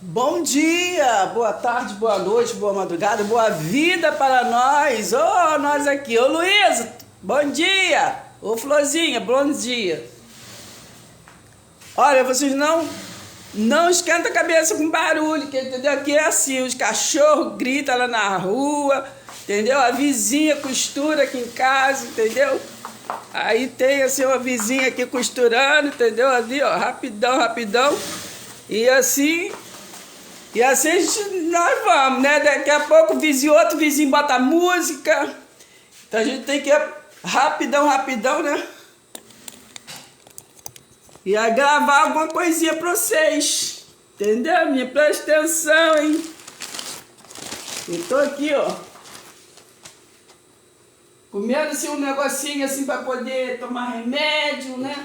Bom dia, boa tarde, boa noite, boa madrugada, boa vida para nós. Nós aqui. Luísa, bom dia. Florzinha, bom dia. Olha, vocês não esquenta a cabeça com barulho, que, entendeu? Aqui é assim, os cachorros gritam lá na rua, entendeu? A vizinha costura aqui em casa, entendeu? Aí tem assim uma vizinha aqui costurando, entendeu? Ali, ó, rapidão. E assim nós vamos, né? Daqui a pouco outro vizinho bota música. Então a gente tem que ir rapidão, né? E aí gravar alguma coisinha pra vocês. Entendeu? Me presta atenção, hein? Eu tô aqui, ó. Comendo assim um negocinho assim pra poder tomar remédio, né?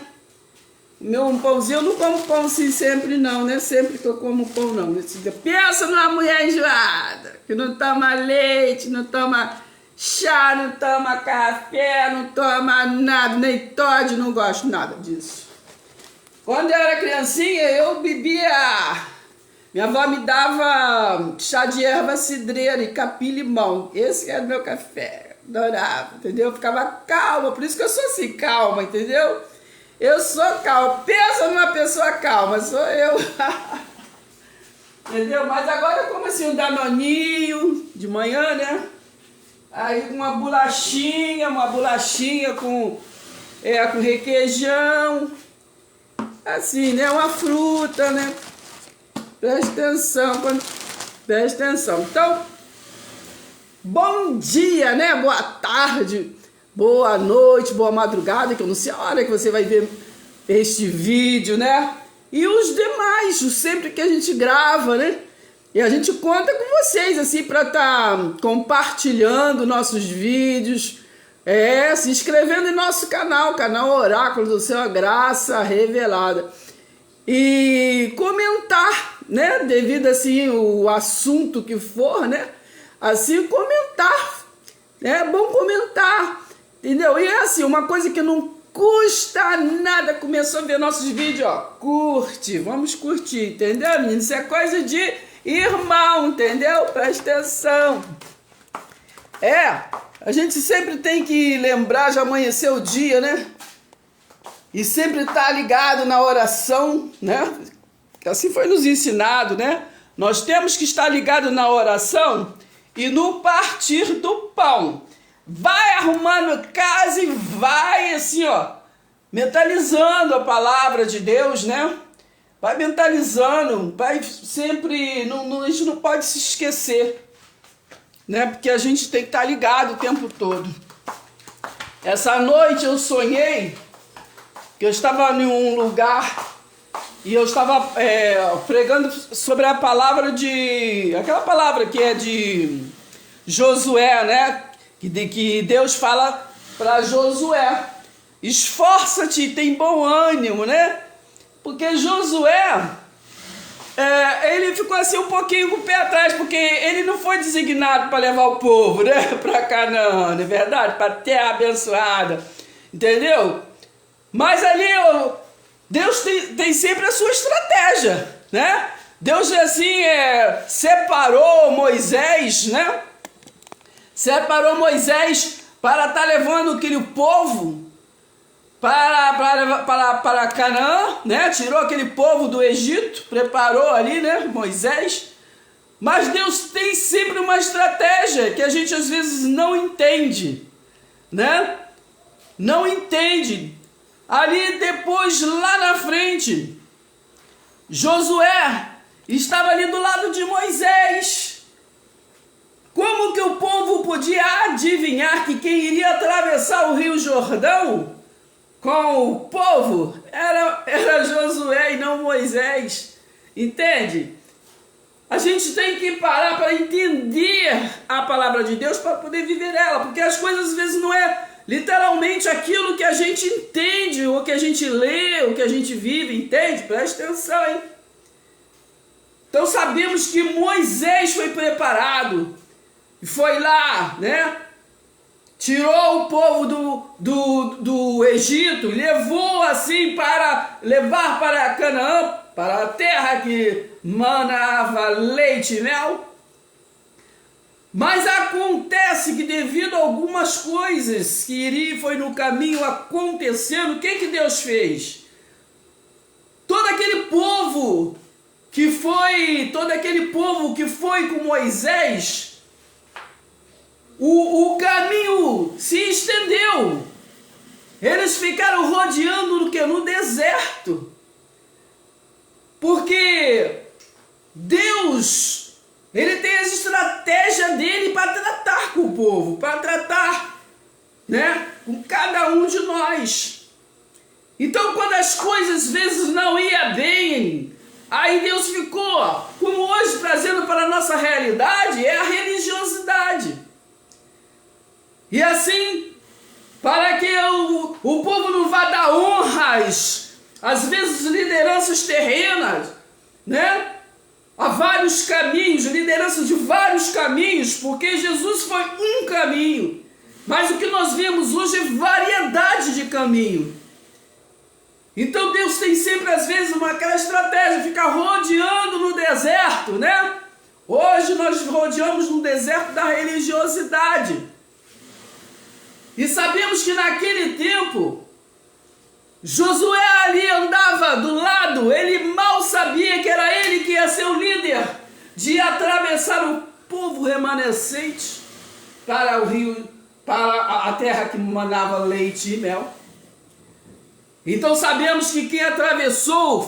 Um pãozinho, eu não como pão assim sempre não, né? Sempre que eu como pão não. Pensa numa mulher enjoada, que não toma leite, não toma chá, não toma café, não toma nada, nem Toddy, não gosto nada disso. Quando eu era criancinha, eu bebia... Minha avó me dava chá de erva cidreira e capim-limão. Esse era o meu café. Adorava, entendeu? Eu ficava calma, por isso que eu sou assim, calma, entendeu? Eu sou calma. Pensa numa pessoa calma, sou eu. Entendeu? Mas agora eu como assim um danoninho de manhã, né? Aí uma bolachinha com requeijão. Assim, né? Uma fruta, né? Presta atenção. Então, bom dia, né? Boa tarde, boa noite, boa madrugada, que eu não sei a hora que você vai ver este vídeo, né? E os demais, sempre que a gente grava, né? E a gente conta com vocês, assim, para estar compartilhando nossos vídeos, se inscrevendo em nosso canal Oráculo do Céu, a Graça Revelada. E comentar, né? Devido, assim, o assunto que for, né? Assim, comentar. É bom comentar, entendeu? E é assim, uma coisa que não custa nada. Começou a ver nossos vídeos, ó. Curte, vamos curtir, entendeu, menino? Isso é coisa de irmão, entendeu? Presta atenção. A gente sempre tem que lembrar de amanhecer o dia, né? E sempre estar ligado na oração, né? Assim foi nos ensinado, né? Nós temos que estar ligado na oração e no partir do pão. Vai arrumando casa e vai assim, ó, mentalizando a palavra de Deus, né? Vai mentalizando, vai sempre, a gente não pode se esquecer, né? Porque a gente tem que estar ligado o tempo todo. Essa noite eu sonhei que eu estava em um lugar e eu estava pregando sobre a palavra aquela palavra que é de Josué, né? Que Deus fala para Josué: esforça-te, tem bom ânimo, né? Porque Josué, ele ficou assim um pouquinho com o pé atrás, porque ele não foi designado para levar o povo, né? Para Canaã, não é verdade? Para a terra abençoada, entendeu? Mas ali, Deus tem sempre a sua estratégia, né? Deus, assim, separou Moisés, né? Separou Moisés para estar levando aquele povo para Canaã, né? Tirou aquele povo do Egito, preparou ali, né? Moisés. Mas Deus tem sempre uma estratégia que a gente às vezes não entende, né? Não entende. Ali depois, lá na frente, Josué estava ali do lado de Moisés. Como que o povo podia adivinhar que quem iria atravessar o Rio Jordão com o povo era Josué e não Moisés? Entende? A gente tem que parar para entender a palavra de Deus para poder viver ela, porque as coisas às vezes não é literalmente aquilo que a gente entende, ou que a gente lê, ou que a gente vive, entende? Presta atenção, hein? Então sabemos que Moisés foi preparado, foi lá, né? Tirou o povo do Egito, levou assim para levar para Canaã, para a terra que manava leite e mel. Mas acontece que devido a algumas coisas que foi no caminho acontecendo, o que Deus fez? Todo aquele povo que foi com Moisés, o caminho se estendeu. Eles ficaram rodeando no deserto. Porque Deus, Ele tem as estratégias dele para tratar com o povo, para tratar, né, com cada um de nós. Então, quando as coisas às vezes não iam bem, aí Deus ficou, como hoje trazendo para a nossa realidade, é a religiosidade. E assim, para que o povo não vá dar honras, às vezes lideranças terrenas, né? Há vários caminhos, liderança de vários caminhos, porque Jesus foi um caminho. Mas o que nós vemos hoje é variedade de caminho. Então Deus tem sempre, às vezes, aquela estratégia, ficar rodeando no deserto, né? Hoje nós rodeamos no deserto da religiosidade. E sabemos que naquele tempo, Josué ali andava do lado, ele mal sabia que era ele que ia ser o líder de atravessar o povo remanescente para o rio, para a terra que manava leite e mel. Então sabemos que quem atravessou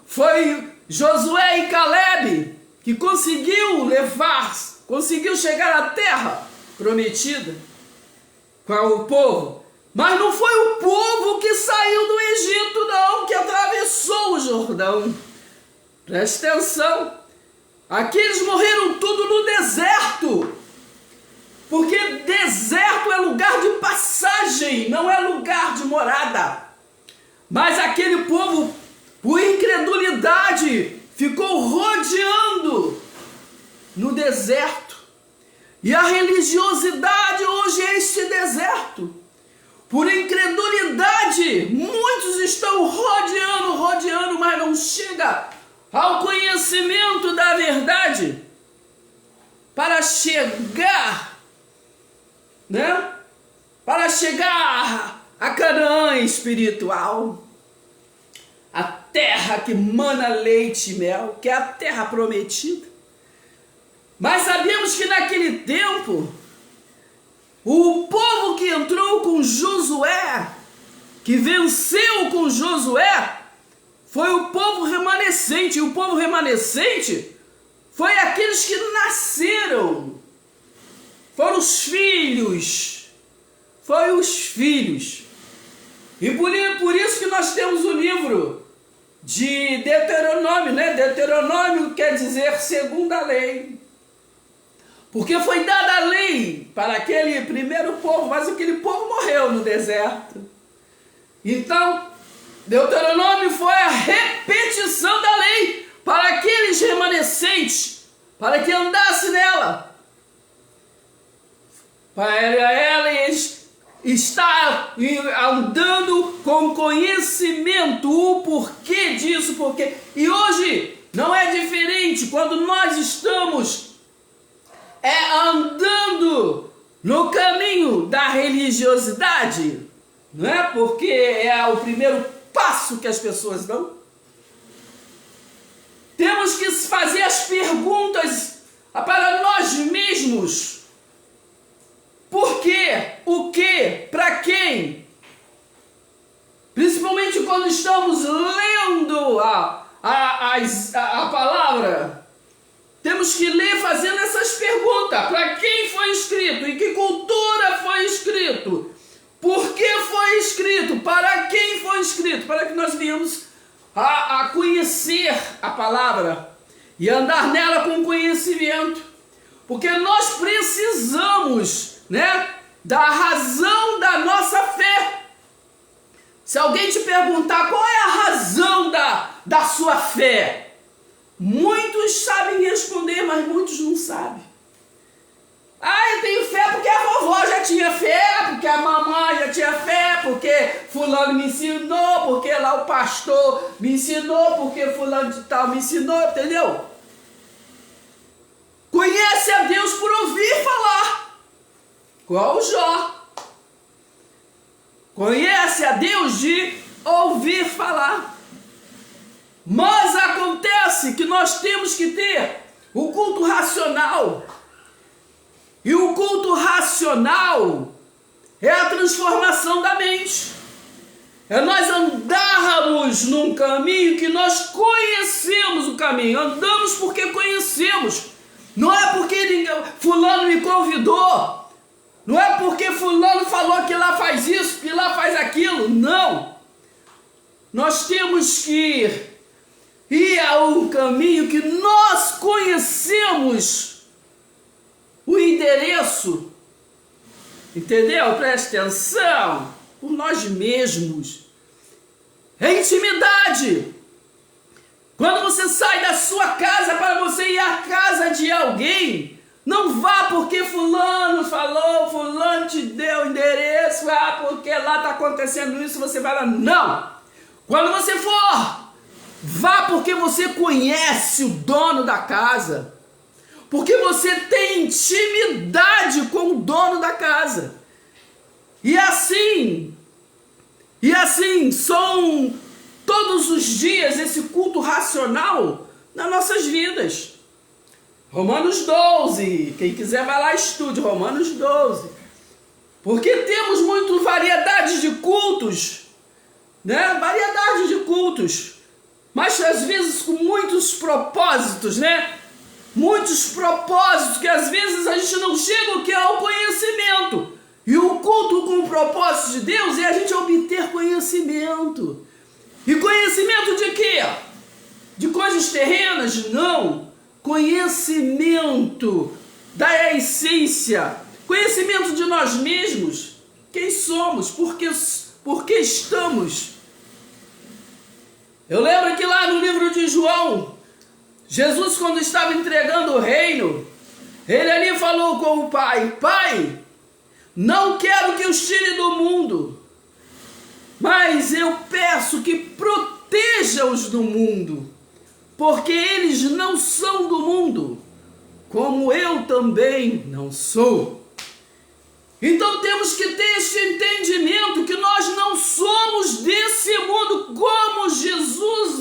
foi Josué e Calebe, que conseguiu chegar à terra prometida com o povo. Mas não foi o povo que saiu do Egito, não, que atravessou o Jordão. Preste atenção. Aqueles morreram tudo no deserto. Porque deserto é lugar de passagem, não é lugar de morada. Mas aquele povo, por incredulidade, ficou rodeando no deserto. E a religiosidade hoje é este deserto. Por incredulidade, muitos estão rodeando, mas não chega ao conhecimento da verdade. Para chegar, né? Para chegar a Canaã espiritual, a terra que mana leite e mel, que é a terra prometida. Mas sabemos que naquele tempo, o povo que entrou com Josué, que venceu com Josué, foi o povo remanescente. E o povo remanescente foi aqueles que nasceram, foram os filhos. Foi os filhos. E por isso que nós temos o livro de Deuteronômio, né? Deuteronômio quer dizer segundo a lei. Porque foi dada a lei para aquele primeiro povo, mas aquele povo morreu no deserto. Então, Deuteronômio foi a repetição da lei para aqueles remanescentes, para que andasse nela. Para eles estar andando com conhecimento, o porquê disso, porque... E hoje não é diferente quando nós estamos andando no caminho da religiosidade, não é? Porque é o primeiro passo que as pessoas dão. Temos que fazer as perguntas para nós mesmos. Por quê? O quê? Para quem? Principalmente quando estamos lendo a palavra. Temos que ler fazendo essas perguntas. Para quem foi escrito? Em que cultura foi escrito? Por que foi escrito? Para quem foi escrito? Para que nós venhamos a conhecer a palavra e andar nela com conhecimento. Porque nós precisamos, né, da razão da nossa fé. Se alguém te perguntar qual é a razão da sua fé, muitos sabem responder, mas muitos não sabem. Ah, eu tenho fé porque a vovó já tinha fé, porque a mamãe já tinha fé, porque fulano me ensinou, porque lá o pastor me ensinou, porque fulano de tal me ensinou, entendeu? Conhece a Deus por ouvir falar, igual o Jó. Conhece a Deus de ouvir falar. Mas acontece que nós temos que ter o culto racional. E o culto racional é a transformação da mente. É nós andarmos num caminho que nós conhecemos o caminho. Andamos porque conhecemos. Não é porque fulano me convidou. Não é porque fulano falou que lá faz isso, que lá faz aquilo. Não. Nós temos que ir a um caminho que nós conhecemos o endereço, entendeu? Preste atenção, por nós mesmos. É intimidade. Quando você sai da sua casa para você ir à casa de alguém, não vá porque fulano falou, fulano te deu endereço, porque lá está acontecendo isso, você vai lá. Não! Quando você for, vá porque você conhece o dono da casa. Porque você tem intimidade com o dono da casa. E assim são todos os dias esse culto racional nas nossas vidas. Romanos 12, quem quiser vai lá e estude Romanos 12. Porque temos muito variedades de cultos, né? Variedade de cultos, mas às vezes com muitos propósitos, né? Muitos propósitos que às vezes a gente não chega ao conhecimento. E o culto com o propósito de Deus é a gente obter conhecimento. E conhecimento de quê? De coisas terrenas? Não. Conhecimento da essência. Conhecimento de nós mesmos. Quem somos? Por que estamos? Eu lembro que lá no livro de João, Jesus, quando estava entregando o reino, ele ali falou com o Pai: Pai, não quero que os tire do mundo, mas eu peço que proteja-os do mundo, porque eles não são do mundo, como eu também não sou. Então temos que ter este entendimento que nós não somos desse mundo, como Jesus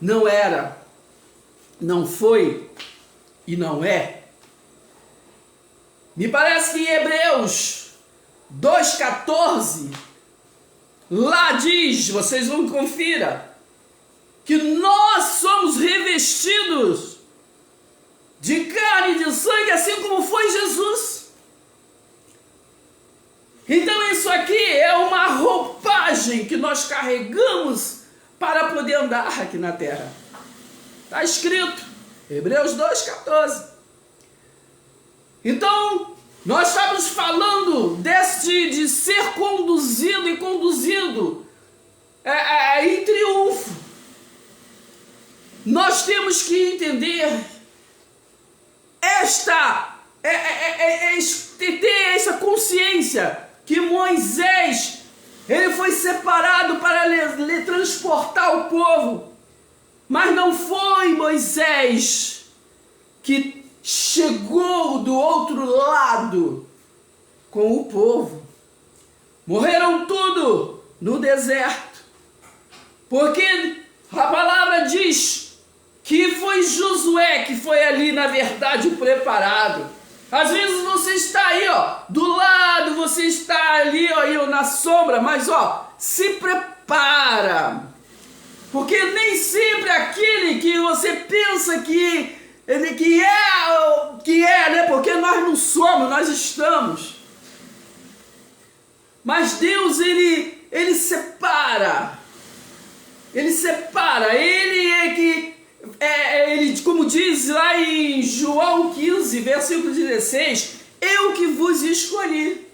não era, não foi e não é. Me parece que em Hebreus 2,14, lá diz, vocês vão confira, que nós somos revestidos de carne e de sangue, assim como foi Jesus. Então isso aqui é uma roupagem que nós carregamos para poder andar aqui na terra. Está escrito, Hebreus 2,14. Então, nós estamos falando de ser conduzido e conduzido em triunfo. Nós temos que entender ter essa consciência que Moisés, ele foi separado para lhe transportar o povo, mas não foi Moisés que chegou do outro lado com o povo. Morreram tudo no deserto, porque a palavra diz que foi Josué que foi ali, na verdade, preparado. Às vezes você está aí, do lado, você está ali, aí, na sombra, mas, se prepara. Porque nem sempre aquele que você pensa que é, né? Porque nós não somos, nós estamos. Mas Deus, ele separa. Ele separa. Ele é que... ele, como diz lá em João 15, versículo 16, eu que vos escolhi.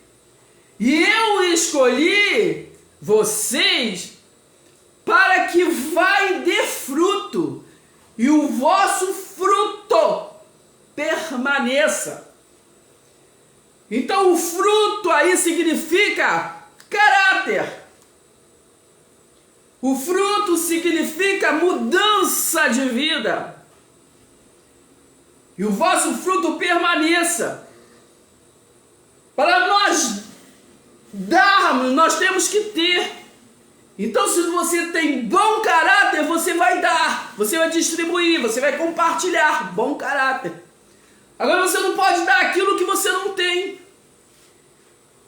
E eu escolhi vocês para que vai dê fruto, e o vosso fruto permaneça permaneça. Então o fruto aí significa caráter. O fruto significa mudança de vida. E o vosso fruto permaneça. Para nós darmos, nós temos que ter. Então, se você tem bom caráter, você vai dar, você vai distribuir, você vai compartilhar. Bom caráter. Agora, você não pode dar aquilo que você não tem.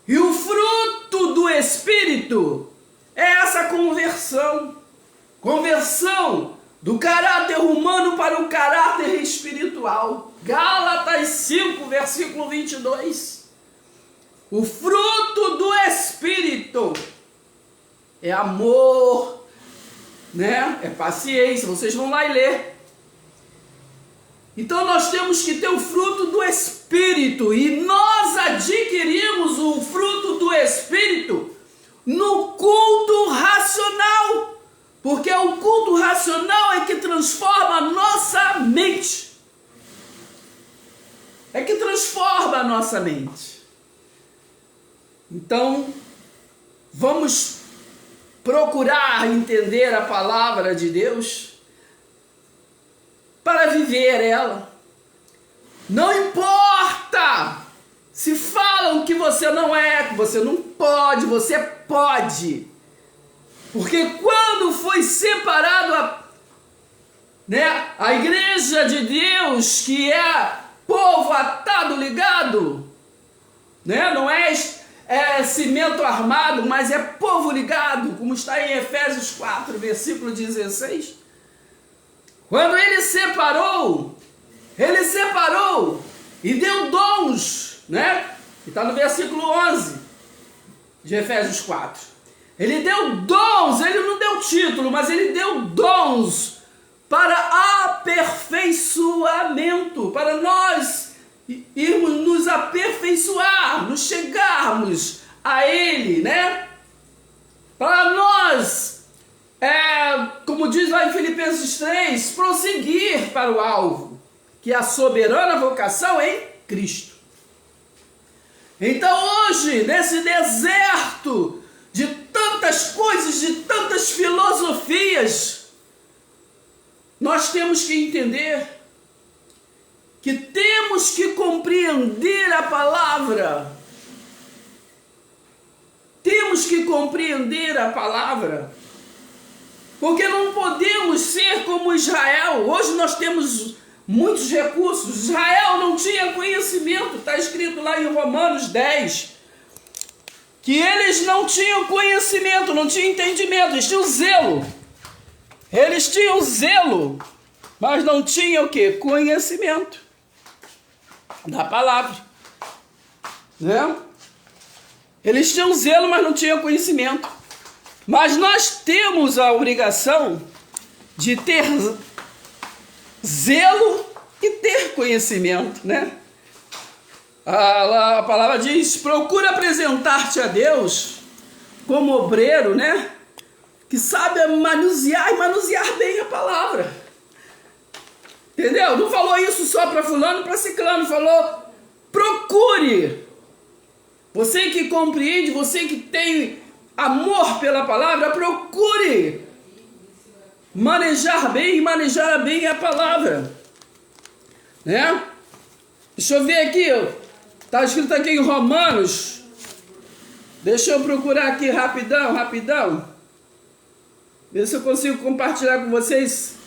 E o fruto do Espírito é essa conversão. Conversão do caráter humano para o caráter espiritual. Gálatas 5, versículo 22. O fruto do Espírito é amor, né? É paciência. Vocês vão lá e ler. Então nós temos que ter o fruto do Espírito. E nós adquirimos o fruto do Espírito no culto racional. Porque o culto racional é que transforma a nossa mente. É que transforma a nossa mente. Então, vamos procurar entender a palavra de Deus para viver ela. Não importa se falam que você não é, que você não pode, você pode. Porque quando foi separado a igreja de Deus, que é povo atado, ligado, né? Não é cimento armado, mas é povo ligado, como está em Efésios 4, versículo 16. Quando ele separou e deu dons, né? Está no versículo 11 de Efésios 4. Ele deu dons, ele não deu título, mas ele deu dons para aperfeiçoamento, para nós irmos nos aperfeiçoar, nos chegarmos a Ele, né? Para nós, como diz lá em Filipenses 3, prosseguir para o alvo, que é a soberana vocação em Cristo. Então hoje, nesse deserto de tantas coisas, de tantas filosofias, nós temos que entender que temos que compreender a palavra. Temos que compreender a palavra. Porque não podemos ser como Israel. Hoje nós temos muitos recursos. Israel não tinha conhecimento. Está escrito lá em Romanos 10. Que eles não tinham conhecimento, não tinham entendimento. Eles tinham zelo. Eles tinham zelo. Mas não tinham o quê? Conhecimento da palavra, né? Eles tinham zelo, mas não tinham conhecimento. Mas nós temos a obrigação de ter zelo e ter conhecimento, né? A palavra diz: procura apresentar-te a Deus como obreiro, né? Que sabe manusear e manusear bem a palavra. Entendeu? Não falou isso só para fulano, para ciclano. Falou: procure. Você que compreende, você que tem amor pela palavra, procure manejar bem a palavra, né? Deixa eu ver aqui, está escrito aqui em Romanos. Deixa eu procurar aqui rapidão. Ver se eu consigo compartilhar com vocês.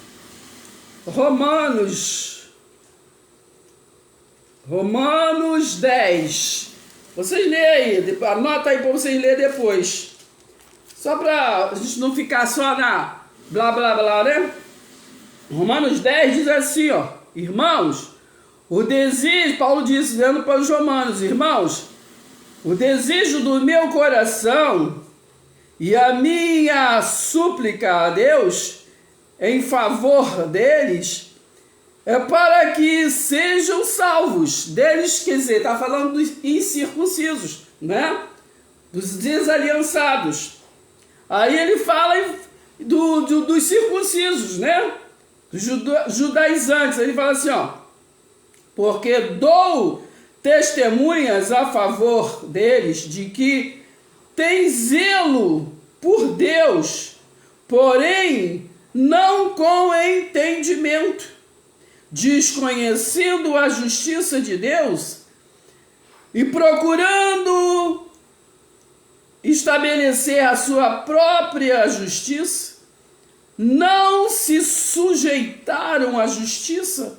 Romanos 10. Vocês leem aí, anota aí para vocês lerem depois. Só para a gente não ficar só na blá blá blá, né? Romanos 10 diz assim, ó: irmãos, o desejo, Paulo dizendo para os romanos: irmãos, o desejo do meu coração e a minha súplica a Deus em favor deles é para que sejam salvos. Deles, quer dizer, está falando dos incircuncisos, né? Dos desaliançados. Aí ele fala dos circuncisos, né? Dos judaizantes. Ele fala assim, ó: porque dou testemunhas a favor deles de que tem zelo por Deus, porém não com entendimento, desconhecendo a justiça de Deus e procurando estabelecer a sua própria justiça, não se sujeitaram à justiça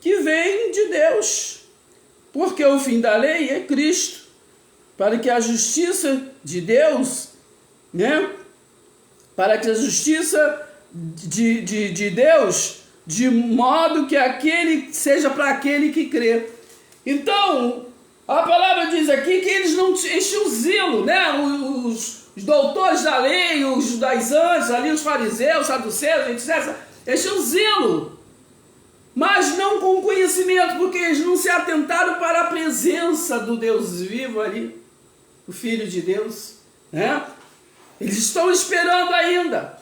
que vem de Deus, porque o fim da lei é Cristo, para que a justiça de Deus, né? Para que a justiça de Deus, de modo que aquele seja para aquele que crê. Então, a palavra diz aqui que eles não enchiam o zelo, né? Os doutores da lei, os judaizantes, ali os fariseus, os saduceus, etc., enchiam o zelo, mas não com conhecimento, porque eles não se atentaram para a presença do Deus vivo ali, o Filho de Deus, né? Eles estão esperando ainda.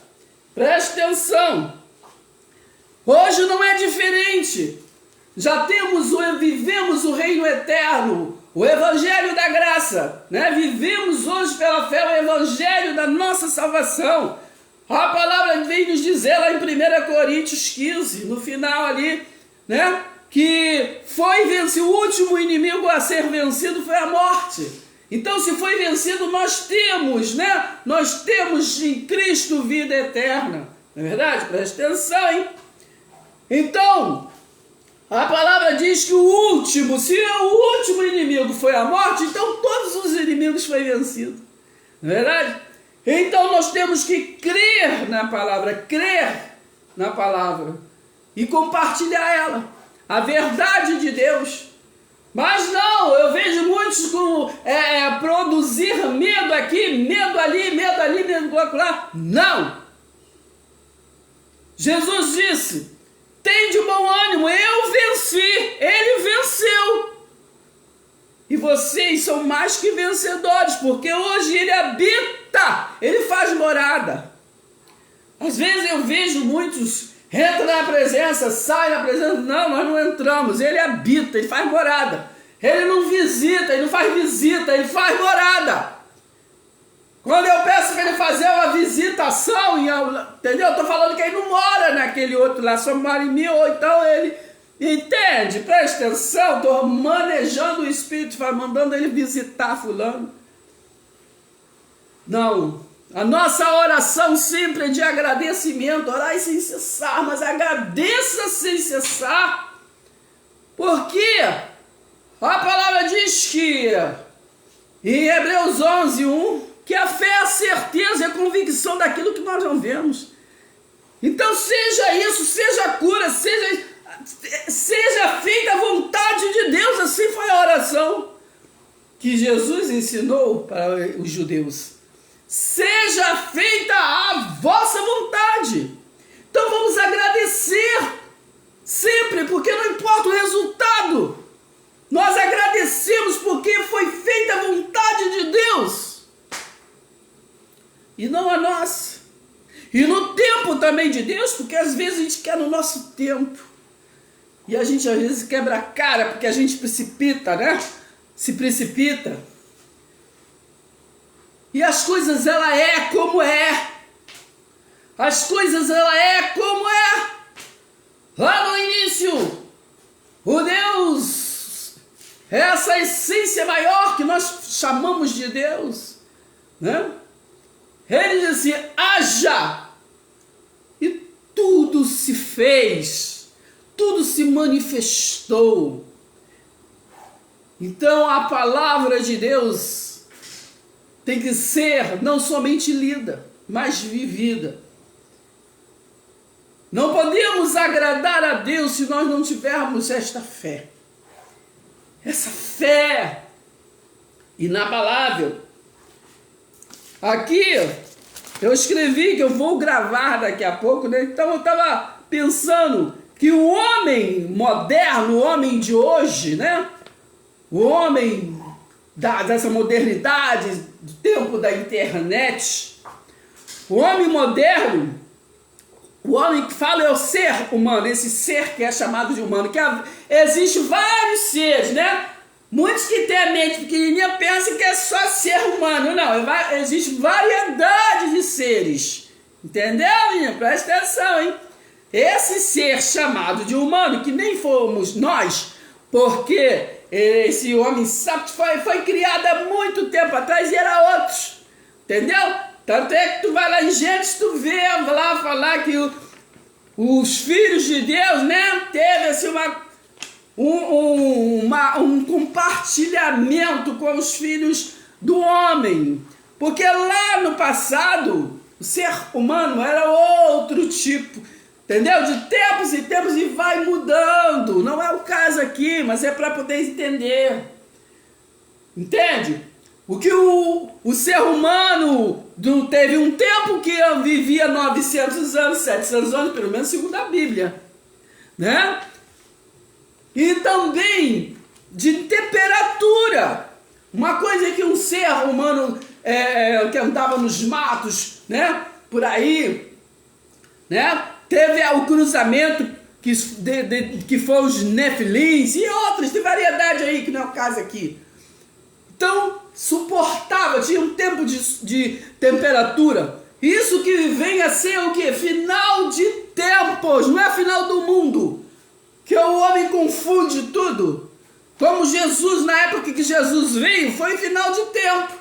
Preste atenção. Hoje não é diferente. Já vivemos o reino eterno, o evangelho da graça, né? Vivemos hoje pela fé o evangelho da nossa salvação. A palavra vem nos dizer lá em 1 Coríntios 15, no final ali, né? Que foi vencido, o último inimigo a ser vencido foi a morte. Então, se foi vencido, nós temos, né? Nós temos em Cristo vida eterna. Não é verdade? Preste atenção, hein? Então, a palavra diz que se o último inimigo foi a morte, então todos os inimigos foram vencidos. Não é verdade? Então nós temos que crer na palavra e compartilhar ela, a verdade de Deus. Mas não, eu vejo muitos produzir medo aqui, medo ali, medo lá. Não! Jesus disse: tem de bom ânimo, eu venci, ele venceu. E vocês são mais que vencedores, porque hoje ele habita, ele faz morada. Às vezes eu vejo muitos, entra na presença, sai na presença. Não, nós não entramos, ele habita, ele faz morada. Ele não visita, ele não faz visita, ele faz morada. Quando eu peço para ele fazer uma visitação, entendeu? Estou falando que ele não mora naquele outro lá, só mora em mim, ou então ele... Entende? Presta atenção, estou manejando o Espírito, mandando ele visitar fulano. Não, a nossa oração sempre é de agradecimento, orai sem cessar, mas agradeça sem cessar, porque a palavra diz que, em Hebreus 11:1, que a fé é a certeza e a convicção daquilo que nós não vemos. Então seja isso, seja a cura, seja feita a vontade de Deus. Assim foi a oração que Jesus ensinou para os judeus. Seja feita a vossa vontade. Então vamos agradecer sempre, porque não importa o resultado. Nós agradecemos porque foi feita a vontade de Deus e não a nossa. E no tempo também de Deus, porque às vezes a gente quer no nosso tempo. E a gente às vezes quebra a cara, porque a gente precipita, né? Se precipita. E as coisas, ela é como é. As coisas, ela é como é. Lá no início, o Deus, essa essência maior que nós chamamos de Deus, né? Ele disse: haja. E tudo se fez. Tudo se manifestou. Então a palavra de Deus tem que ser não somente lida, mas vivida. Não podemos agradar a Deus se nós não tivermos esta fé. Essa fé inabalável. Aqui eu escrevi que eu vou gravar daqui a pouco, né? Então eu estava pensando que o homem moderno, o homem de hoje, né? O homem dessa modernidade, do tempo da internet, o homem moderno, O homem que fala é o ser humano, esse ser que é chamado de humano, que existe vários seres, né? Muitos que têm a mente pequenininha pensam que é só ser humano. Não, existe variedade de seres. Entendeu, menino? Presta atenção, hein? Esse ser chamado de humano, que nem fomos nós, porque esse homem sábio foi criado há muito tempo atrás e era outros. Entendeu? Tanto é que tu vai lá em Gênesis, tu vê lá falar que os filhos de Deus, né, teve assim um compartilhamento com os filhos do homem. Porque lá no passado, o ser humano era outro tipo, entendeu? De tempos em tempos e vai mudando. Não é o caso aqui, mas é para poder entender. Entende? O que o ser humano teve um tempo que vivia 900 anos, 700 anos, pelo menos segundo a Bíblia, né? E também de temperatura. Uma coisa que um ser humano que andava nos matos, né? Por aí, né? Teve o cruzamento que foi os Nefilins e outros de variedade aí, que não é o caso aqui. Então, suportava, tinha um tempo de temperatura. Isso que vem a ser o quê? Final de tempos, não é final do mundo. Que o homem confunde tudo. Como Jesus, na época que Jesus veio, foi final de tempo.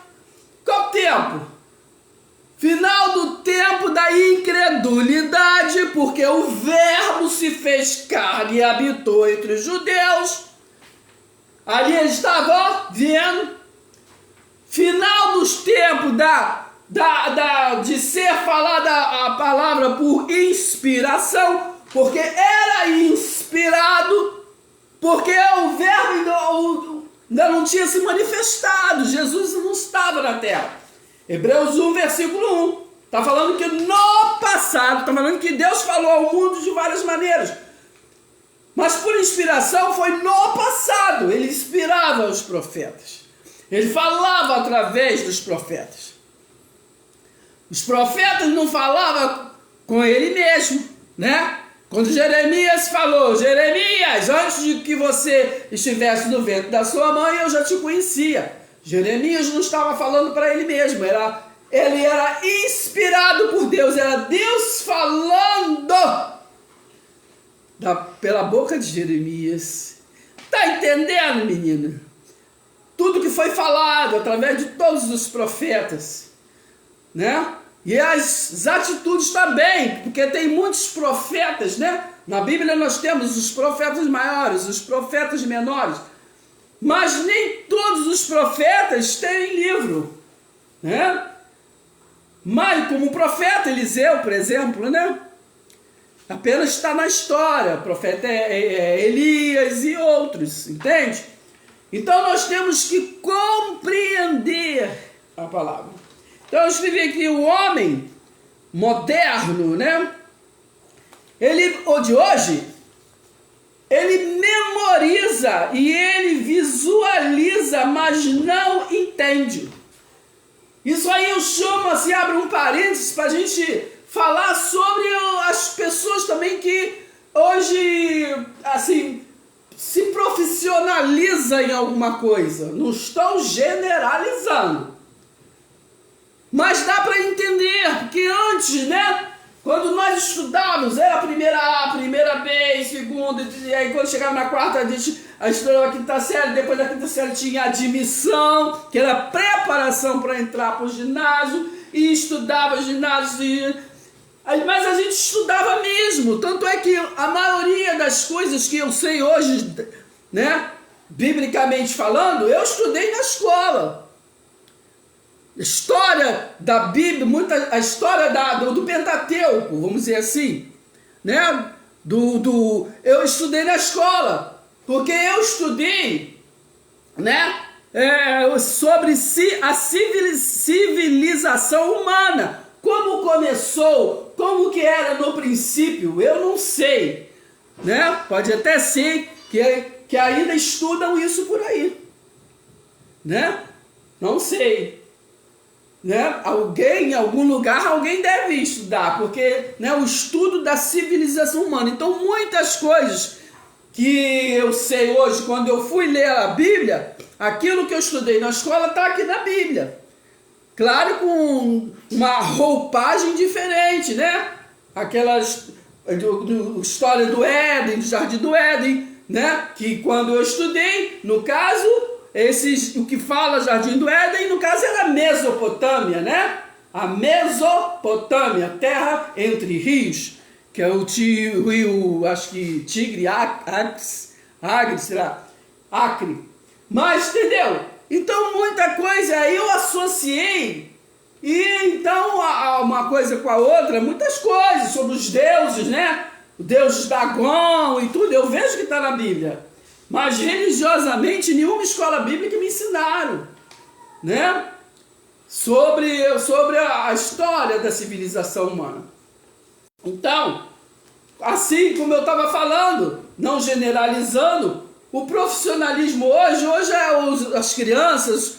Qual tempo? Final do tempo da incredulidade, porque o Verbo se fez carne e habitou entre os judeus. Ali ele estava vendo. Final dos tempos de ser falada a palavra por inspiração, porque era inspirado, porque o Verbo ainda não tinha se manifestado, Jesus não estava na terra. Hebreus 1, versículo 1, está falando que no passado, está falando que Deus falou ao mundo de várias maneiras, mas por inspiração foi no passado, ele inspirava os profetas. Ele falava através dos profetas. Os profetas não falavam com ele mesmo, né? Quando Jeremias falou, Jeremias, antes de que você estivesse no ventre da sua mãe, eu já te conhecia. Jeremias não estava falando para ele mesmo, ele era inspirado por Deus, era Deus falando pela boca de Jeremias. Tá entendendo, menino? Tudo que foi falado através de todos os profetas, né? E as atitudes também, porque tem muitos profetas, né? Na Bíblia nós temos os profetas maiores, os profetas menores, mas nem todos os profetas têm livro, né? Mas como o profeta Eliseu, por exemplo, né? Apenas está na história, o profeta Elias e outros, entende? Então nós temos que compreender a palavra. Então eu escrevi aqui o homem moderno, né? O de hoje, ele memoriza e ele visualiza, mas não entende. Isso aí eu chamo, assim, abre um parênteses para a gente falar sobre as pessoas também que hoje, assim, se profissionaliza em alguma coisa. Não estou generalizando. Mas dá para entender, porque antes, né? Quando nós estudávamos, era a primeira A, primeira B, segunda, e aí quando chegava na quarta, a gente estudava a quinta série, depois da quinta série tinha admissão, que era preparação para entrar para o ginásio, e estudava ginásio, mas a gente estudava mesmo, tanto é que a maioria das coisas que eu sei hoje, né, biblicamente falando, eu estudei na escola. História da Bíblia, a história do Pentateuco, vamos dizer assim, né? Eu estudei na escola, porque eu estudei, né? Sobre a civilização humana, como começou, como que era no princípio, eu não sei, né? Pode até ser que ainda estudam isso por aí, né? Não sei. né, alguém, em algum lugar, alguém deve estudar, porque, né, o estudo da civilização humana. Então, muitas coisas que eu sei hoje, quando eu fui ler a Bíblia, aquilo que eu estudei na escola está aqui na Bíblia. Claro, com uma roupagem diferente, né? Aquelas história do Éden, do Jardim do Éden, né? Que quando eu estudei, no caso, o que fala Jardim do Éden, no caso era a Mesopotâmia, né? A Mesopotâmia, terra entre rios, que é o rio, acho que Tigre, Acre, será? Acre. Mas, entendeu? Então, muita coisa aí eu associei, e então uma coisa com a outra, muitas coisas sobre os deuses, né? O deus Dagon e tudo, eu vejo que está na Bíblia. Mas religiosamente, nenhuma escola bíblica me ensinaram, né? Sobre a história da civilização humana. Então, assim como eu estava falando, não generalizando, o profissionalismo hoje é as crianças,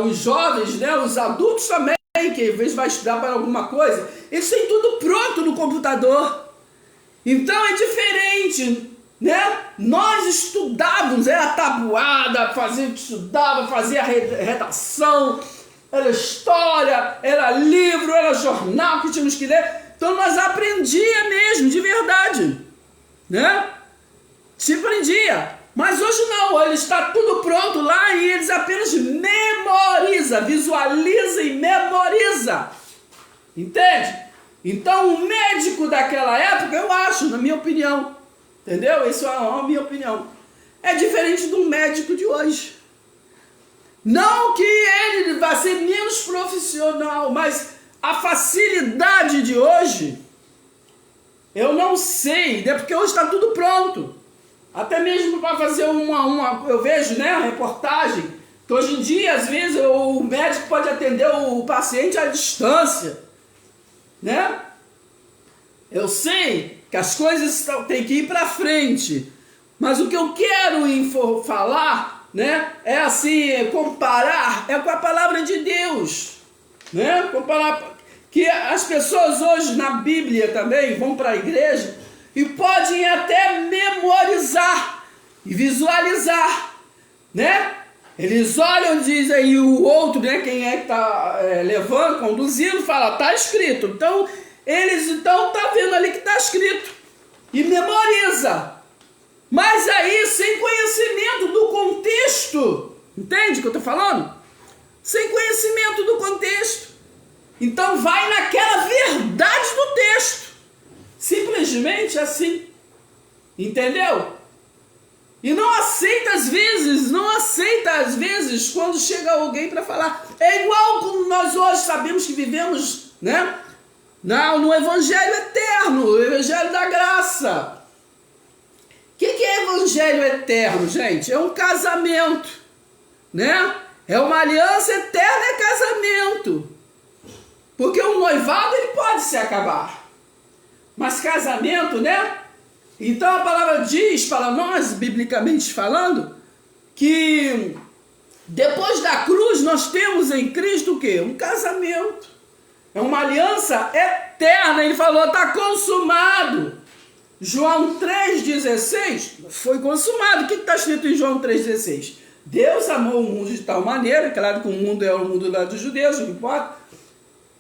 os jovens, né, os adultos também, que às vezes vai estudar para alguma coisa, eles têm tudo pronto no computador. Então é diferente, né? Nós estudávamos, era tabuada, estudava, fazia redação, era história, era livro, era jornal que tínhamos que ler. Então nós aprendia mesmo, de verdade, né? Se aprendia. Mas hoje não, ele está tudo pronto lá e eles apenas memorizam, visualiza e memoriza. Entende? Então o médico daquela época, eu acho, na minha opinião, entendeu? Isso é a minha opinião. É diferente do médico de hoje. Não que ele vá ser menos profissional, mas a facilidade de hoje, eu não sei, né? Porque hoje está tudo pronto. Até mesmo para fazer eu vejo, né, a reportagem, que hoje em dia, às vezes, o médico pode atender o paciente à distância, né? Eu sei que as coisas têm que ir para frente, mas o que eu quero falar, né, é assim, comparar, é com a palavra de Deus, né? Comparar que as pessoas hoje na Bíblia também vão para a igreja e podem até memorizar e visualizar, né? Eles olham e dizem aí o outro, né? Quem é que está levando, conduzindo, fala, está escrito. Então, eles tá vendo ali que está escrito e memoriza. Mas aí, sem conhecimento do contexto, entende o que eu estou falando? Sem conhecimento do contexto. Então, vai naquela verdade do texto. Simplesmente assim, entendeu? E não aceita às vezes, quando chega alguém para falar. É igual como nós hoje sabemos que vivemos, né? No Evangelho Eterno, o Evangelho da Graça. O que é Evangelho Eterno, gente? É um casamento, né? É uma aliança eterna, é casamento. Porque o noivado ele pode se acabar. Mas casamento, né? Então a palavra diz para nós, biblicamente falando, que depois da cruz nós temos em Cristo o quê? Um casamento. É uma aliança eterna. Ele falou, está consumado. João 3,16 foi consumado. O que está escrito em João 3,16? Deus amou o mundo de tal maneira, claro que o mundo é o mundo lá dos judeus, não importa,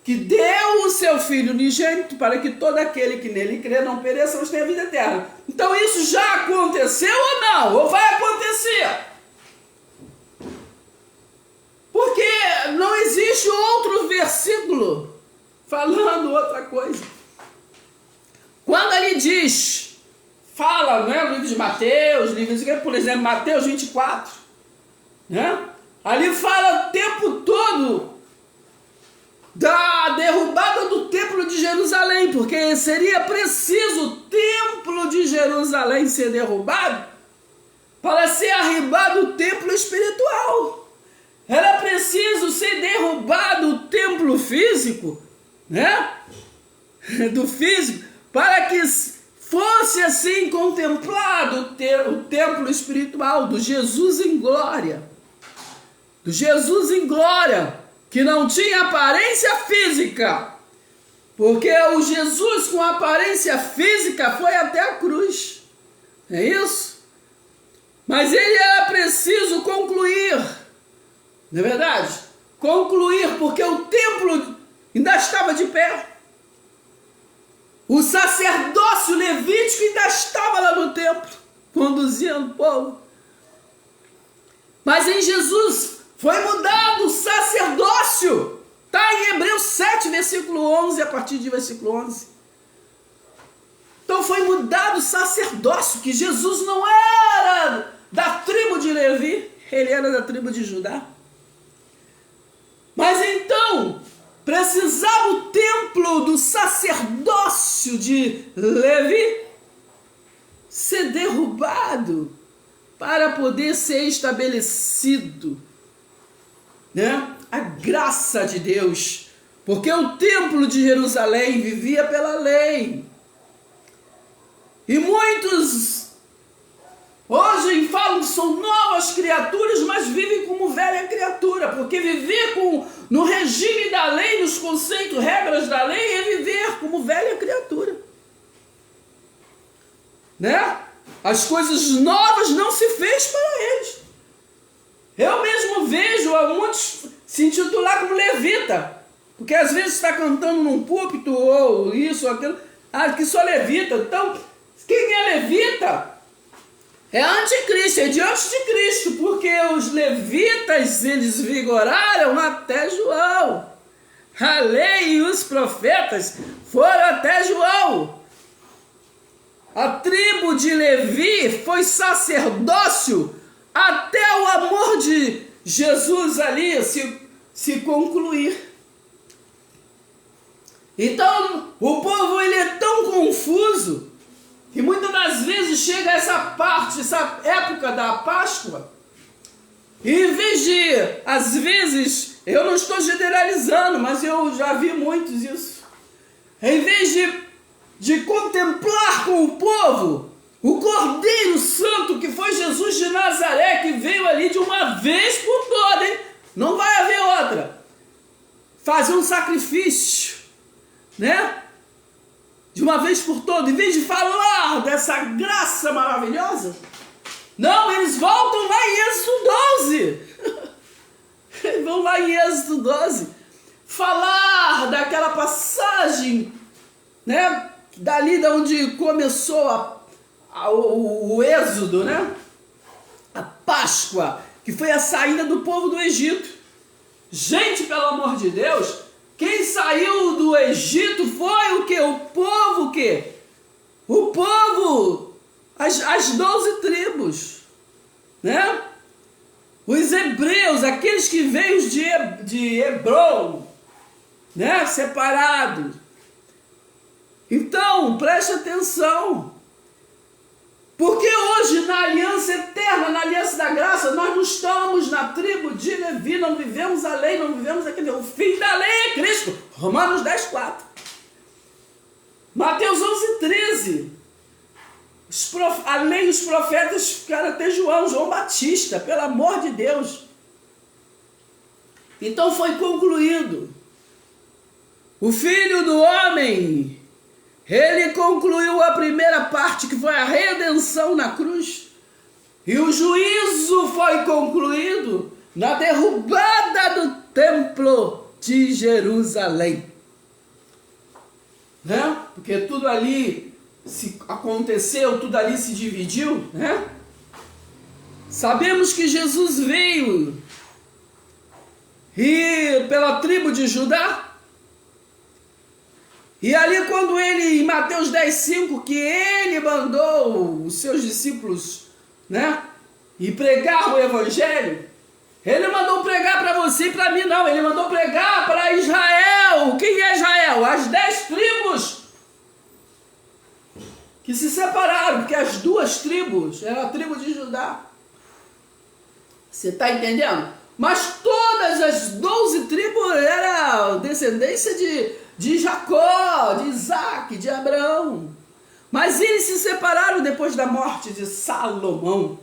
que deu o seu Filho unigênito para que todo aquele que nele crê não pereça, mas tenha vida eterna. Então isso já aconteceu ou não? Ou vai acontecer? Porque não existe outro versículo falando outra coisa. Quando ele diz, fala, né, no livro de Mateus, por exemplo, Mateus 24, né? Ali fala o tempo todo da derrubada do templo de Jerusalém, porque seria preciso o templo de Jerusalém ser derrubado para ser arribado o templo espiritual. Era preciso ser derrubado o templo físico, né? Do físico, para que fosse assim contemplado o templo espiritual do Jesus em glória. Do Jesus em glória. que não tinha aparência física, porque o Jesus com aparência física foi até a cruz, é isso? Mas ele era preciso concluir, não é verdade? Concluir, porque o templo ainda estava de pé. O sacerdócio levítico ainda estava lá no templo, conduzindo o povo. Mas em Jesus foi mudado o sacerdócio. Está em Hebreus 7, versículo 11, a partir de versículo 11. Então foi mudado o sacerdócio, que Jesus não era da tribo de Levi, ele era da tribo de Judá. Mas então, precisava o templo do sacerdócio de Levi ser derrubado para poder ser estabelecido, né? A graça de Deus, porque o templo de Jerusalém vivia pela lei. E muitos hoje falam que são novas criaturas, mas vivem como velha criatura, porque viver no regime da lei, nos conceitos, regras da lei, é viver como velha criatura, né? As coisas novas não se fez para eles. Eu mesmo vejo a muitos se intitular como levita, porque às vezes está cantando num púlpito, ou isso, ou aquilo, que sou levita. Então, quem é levita é anticristo, é diante de Cristo, porque os levitas, eles vigoraram até João. A lei e os profetas foram até João. A tribo de Levi foi sacerdócio até o amor de Jesus ali se concluir. Então, o povo ele é tão confuso que muitas das vezes chega essa parte, essa época da Páscoa, e em vez de, às vezes, eu não estou generalizando, mas eu já vi muitos isso, em vez de contemplar com o povo o Cordeiro Santo que foi Jesus de Nazaré, que veio ali de uma vez por todas, hein? Não vai haver outra, fazer um sacrifício, né? De uma vez por todas, em vez de falar dessa graça maravilhosa, não, eles voltam lá em Êxodo 12. Eles vão lá em Êxodo 12 falar daquela passagem, né? Dali de onde começou o Êxodo, né? A Páscoa, que foi a saída do povo do Egito. Gente, pelo amor de Deus, quem saiu do Egito foi o quê? O povo o quê? O povo, as 12 tribos, né? Os hebreus, aqueles que veio de Hebron, né? Separados. Então, preste atenção. Porque hoje, na aliança eterna, na aliança da graça, nós não estamos na tribo de Levi, não vivemos a lei, não vivemos aquele. O fim da lei é Cristo. Romanos 10, 4. Mateus 11, 13. A lei e os profetas ficaram até João Batista, pelo amor de Deus. Então foi concluído. O Filho do Homem, ele concluiu a primeira parte, que foi a redenção na cruz. E o juízo foi concluído na derrubada do templo de Jerusalém. Né? Porque tudo ali aconteceu, tudo ali se dividiu. Né? Sabemos que Jesus veio pela tribo de Judá. E ali quando ele, em Mateus 10, 5, que ele mandou os seus discípulos, né, e pregar o evangelho, ele mandou pregar para você e para mim não, ele mandou pregar para Israel. Quem é Israel? As 10 tribos que se separaram, porque as 2 tribos eram a tribo de Judá. Você está entendendo? Mas todas as 12 tribos eram descendência de Jacó, de Isaac, de Abraão. Mas eles se separaram depois da morte de Salomão.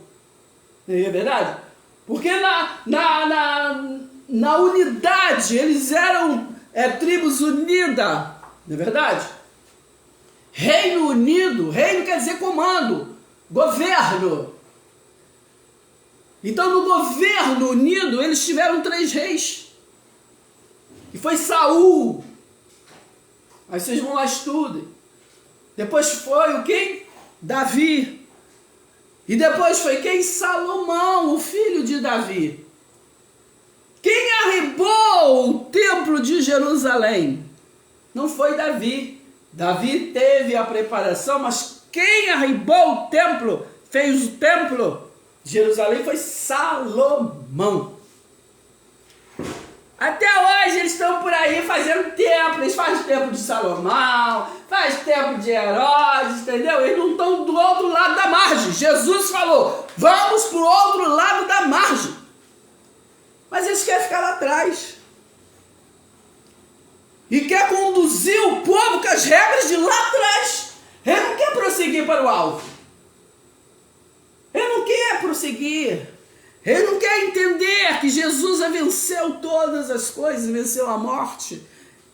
Não é verdade? Porque na unidade, eles eram tribos unidas, não é verdade? Reino unido, reino quer dizer comando, governo. Então no governo unido eles tiveram 3 reis. E foi Saul. Aí vocês vão lá estudem. Depois foi o quem? Davi. E depois foi quem? Salomão, o filho de Davi. Quem arrebou o templo de Jerusalém? Não foi Davi. Davi teve a preparação, mas quem arrebou o templo, fez o templo de Jerusalém foi Salomão. Até hoje eles estão por aí fazendo templo, eles fazem templo de Salomão, fazem templo de Herodes, entendeu? Eles não estão do outro lado da margem. Jesus falou, vamos para o outro lado da margem. Mas eles querem ficar lá atrás. E quer conduzir o povo com as regras de lá atrás. Ele não quer prosseguir para o alvo. Ele não quer prosseguir. Ele não quer entender que Jesus venceu todas as coisas, venceu a morte.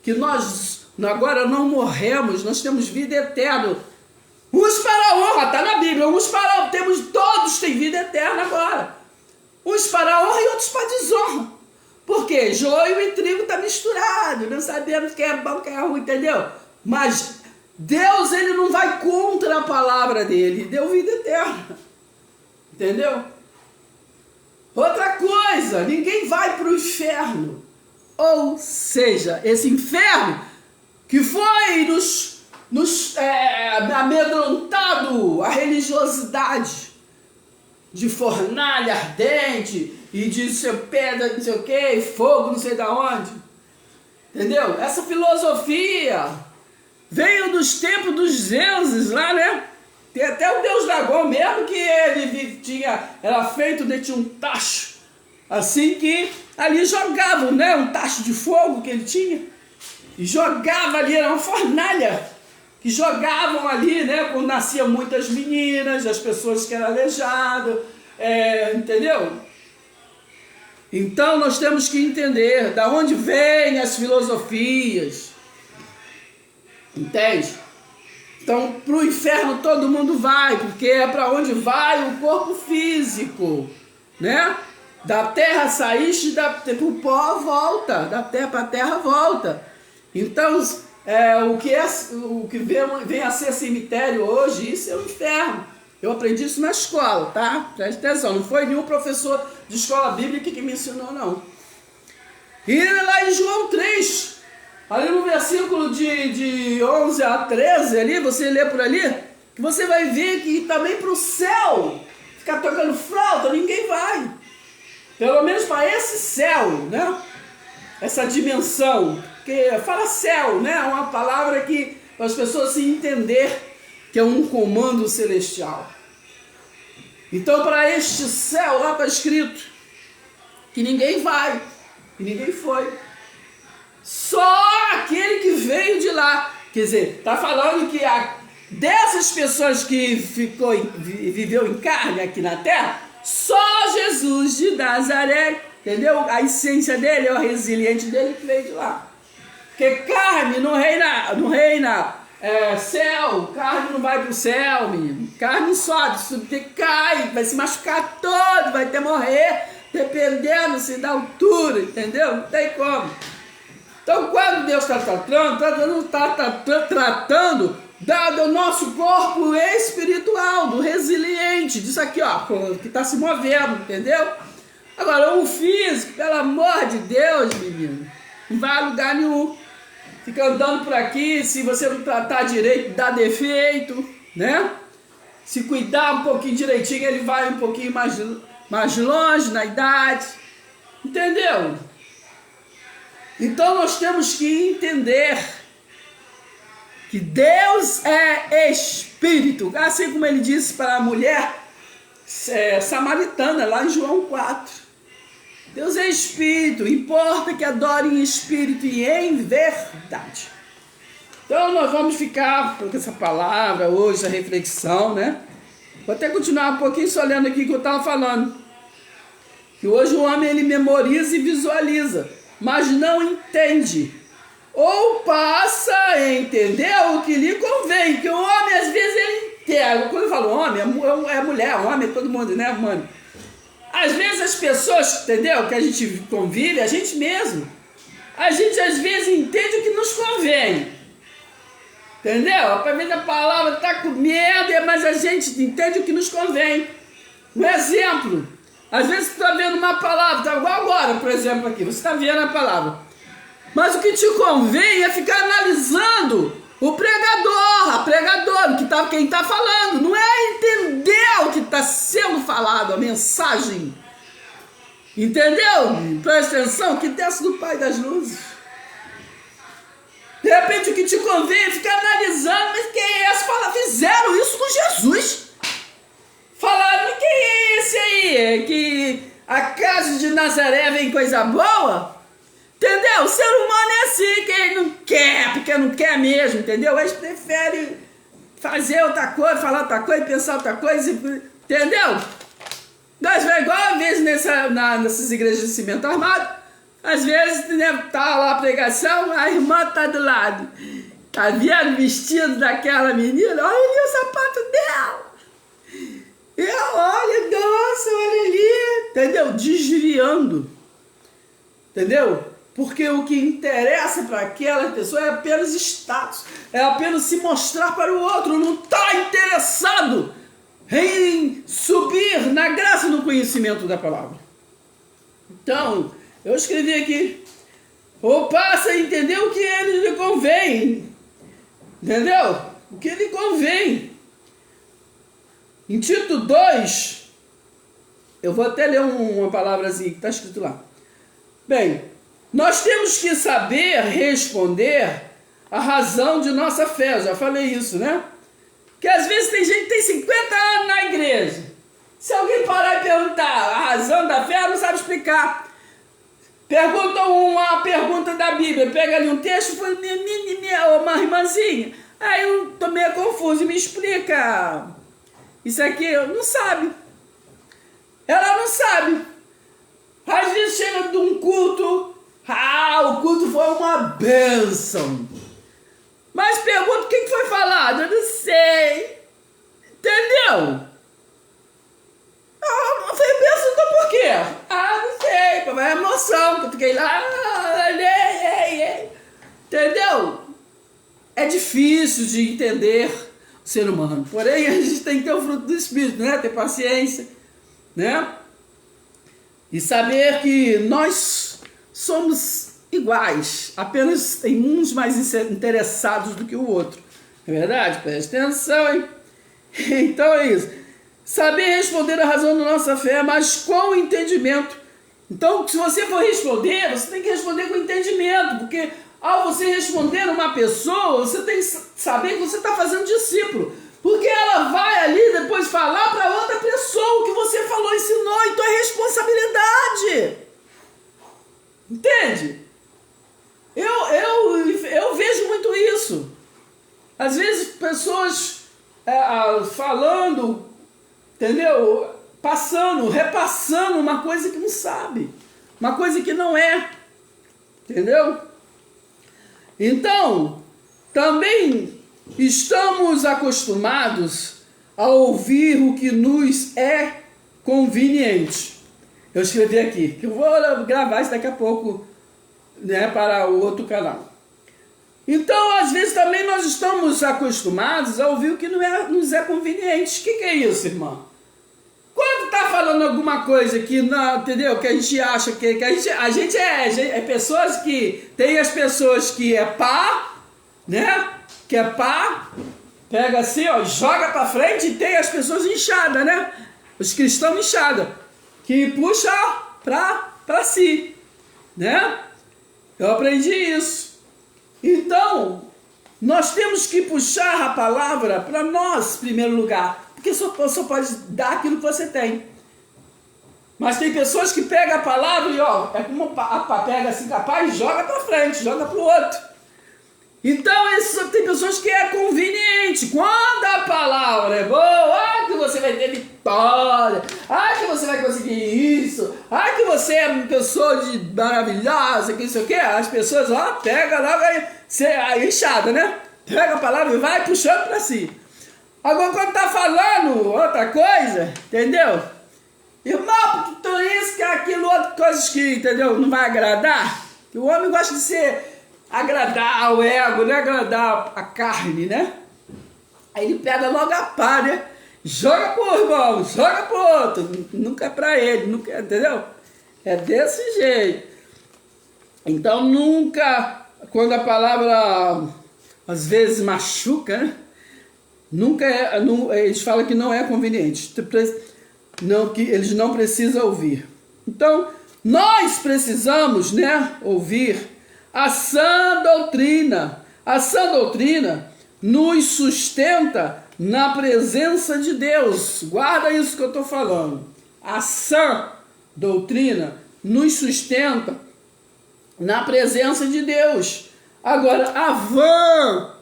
Que nós agora não morremos, nós temos vida eterna. Uns para a honra, está na Bíblia. Uns para todos têm vida eterna agora. Uns para a honra e outros para a desonra. Por quê? Joio e trigo está misturado. Não sabemos quem é bom, quem é ruim, entendeu? Mas Deus, ele não vai contra a palavra dele. Deu vida eterna. Entendeu? Outra coisa, ninguém vai para o inferno. Ou seja, esse inferno que foi nos amedrontado a religiosidade de fornalha ardente e de ser pedra, não sei o que, fogo, não sei da onde. Entendeu? Essa filosofia veio dos tempos dos deuses lá, né? Tem até o deus Dagom mesmo, que ele era feito dentro de um tacho, assim que ali jogavam, né? Um tacho de fogo que ele tinha, e jogava ali, era uma fornalha, que jogavam ali, né? Quando nasciam muitas meninas, as pessoas que eram aleijadas, entendeu? Então nós temos que entender da onde vêm as filosofias, entende? Então, para o inferno todo mundo vai, porque é para onde vai o corpo físico, né? Da terra saíste, o pó volta, da terra para a terra volta. Então, o que vem a ser cemitério hoje, isso é o inferno. Eu aprendi isso na escola, tá? Presta atenção, não foi nenhum professor de escola bíblica que me ensinou, não. E lá em João 3... ali no versículo de 11 a 13, ali, você lê por ali, que você vai ver que também para o céu, ficar tocando flauta, ninguém vai. Pelo menos para esse céu, né? Essa dimensão, que fala céu, né? É uma palavra que para as pessoas se entender que é um comando celestial. Então para este céu, lá está escrito que ninguém vai, que ninguém foi. Só aquele que veio de lá. Quer dizer, está falando que dessas pessoas que viveu em carne aqui na terra, só Jesus de Nazaré, entendeu? A essência dele, o resiliente dele que veio de lá. Porque carne não reina céu, carne não vai para o céu, menino. Carne sobe, cai, vai se machucar todo, vai até morrer, dependendo-se da altura, entendeu? Não tem como. Então, quando Deus está tratando do nosso corpo espiritual, do resiliente, disso aqui, ó, que está se movendo, entendeu? Agora, o físico, pelo amor de Deus, menino, não vai a lugar nenhum. Fica andando por aqui, se você não tratar direito, dá defeito, né? Se cuidar um pouquinho direitinho, ele vai um pouquinho mais longe na idade, entendeu? Então nós temos que entender que Deus é Espírito, assim como ele disse para a mulher samaritana, lá em João 4. Deus é Espírito, importa que adorem em Espírito e em verdade. Então nós vamos ficar com essa palavra hoje, a reflexão, né? Vou até continuar um pouquinho só lendo aqui o que eu estava falando. Que hoje o homem ele memoriza e visualiza, mas não entende. Ou passa a entender o que lhe convém, que o homem às vezes ele entende. Quando eu falo homem, é mulher, homem é todo mundo, né, mano? Às vezes as pessoas, entendeu? Que a gente convive, a gente mesmo. A gente às vezes entende o que nos convém. Entendeu? Às vezes a palavra está com medo, mas a gente entende o que nos convém. Um exemplo. Às vezes você está vendo uma palavra, tá igual agora, por exemplo, aqui. Você está vendo a palavra. Mas o que te convém é ficar analisando o pregador, quem está falando. Não é entender o que está sendo falado, a mensagem. Entendeu? Presta atenção, que desce do Pai das Luzes. De repente o que te convém é ficar analisando, mas quem é esse? Fizeram isso com Jesus. Falaram, mas quem é esse aí? É que acaso de Nazaré vem coisa boa? Entendeu? O ser humano é assim, que ele não quer, porque não quer mesmo, entendeu? Eles preferem fazer outra coisa, falar outra coisa, pensar outra coisa, entendeu? Nós vemos igual às vezes nessas igrejas de cimento armado, às vezes, né, tá lá a pregação, a irmã tá do lado, tá vendo o vestido daquela menina, olha ali o sapato dela, olha, nossa, olha ali, entendeu? Desviando, entendeu? Porque o que interessa para aquela pessoa é apenas status, é apenas se mostrar para o outro, não está interessado em subir na graça no conhecimento da palavra. Então, eu escrevi aqui, ou passa a entender o que ele lhe convém, entendeu? O que lhe convém. Em Tito 2, eu vou até ler uma palavrazinha que está escrito lá. Bem, nós temos que saber responder a razão de nossa fé. Eu já falei isso, né? Que às vezes tem gente que tem 50 anos na igreja. Se alguém parar e perguntar a razão da fé, ela não sabe explicar. Pergunta uma pergunta da Bíblia, pega ali um texto e fala, uma irmãzinha. Aí eu tô meio confuso, me explica. Isso aqui, não sabe. Ela não sabe. Às vezes chega de um culto, o culto foi uma bênção. Mas pergunta o que foi falado, eu não sei. Entendeu? Foi bênção, então por quê? Não sei, foi uma emoção, que eu fiquei lá, entendeu? É difícil de entender o ser humano, porém a gente tem que ter o fruto do Espírito, né? Ter paciência, né? E saber que nós somos iguais, apenas tem uns mais interessados do que o outro. É verdade? Preste atenção, hein? Então é isso. Saber responder a razão da nossa fé, mas com entendimento. Então, se você for responder, você tem que responder com entendimento, porque ao você responder uma pessoa, você tem que saber que você está fazendo discípulo. Porque ela vai ali depois falar para outra pessoa o que você falou, ensinou, então é responsabilidade. Entende? Eu vejo muito isso. Às vezes pessoas falando, entendeu? Repassando uma coisa que não sabe, uma coisa que não é, entendeu? Então, também estamos acostumados a ouvir o que nos é conveniente. Eu escrevi aqui, que eu vou gravar isso daqui a pouco, né, para o outro canal. Então, às vezes também nós estamos acostumados a ouvir o que nos é conveniente. O que é isso, irmão? Quando está falando alguma coisa que não, entendeu? Que a gente acha que a gente é pessoas que tem as pessoas que é pá, né? Que é pá, pega assim, ó, joga para frente, e tem as pessoas inchadas, né? Os cristãos inchados, que puxa para si, né? Eu aprendi isso. Então, nós temos que puxar a palavra para nós, em primeiro lugar, porque só pode dar aquilo que você tem. Mas tem pessoas que pegam a palavra e, ó, é como pega assim, capaz, e joga para frente, joga para o outro. Então, tem pessoas que é conveniente. Quando a palavra é boa, que você vai ter vitória. vitória, ai que você vai conseguir isso, ai que você é uma pessoa maravilhosa, que não sei o que, as pessoas, ó, pega logo aí, inchada, né? Pega a palavra e vai puxando pra si. Agora quando tá falando outra coisa, entendeu? Irmão, tudo isso, que aquilo, outras coisas que, entendeu, não vai agradar. O homem gosta de agradar o ego, né? Agradar a carne, né? Aí ele pega logo a pá, né? Joga pro irmão, joga pro outro. Nunca é pra ele, nunca, entendeu? É desse jeito. Então nunca, quando a palavra às vezes machuca, né? Nunca eles falam que não é conveniente. Não, que eles não precisam ouvir. Então, nós precisamos, né, ouvir a sã doutrina. A sã doutrina nos sustenta na presença de Deus. Guarda isso que eu estou falando. A sã doutrina nos sustenta na presença de Deus. Agora,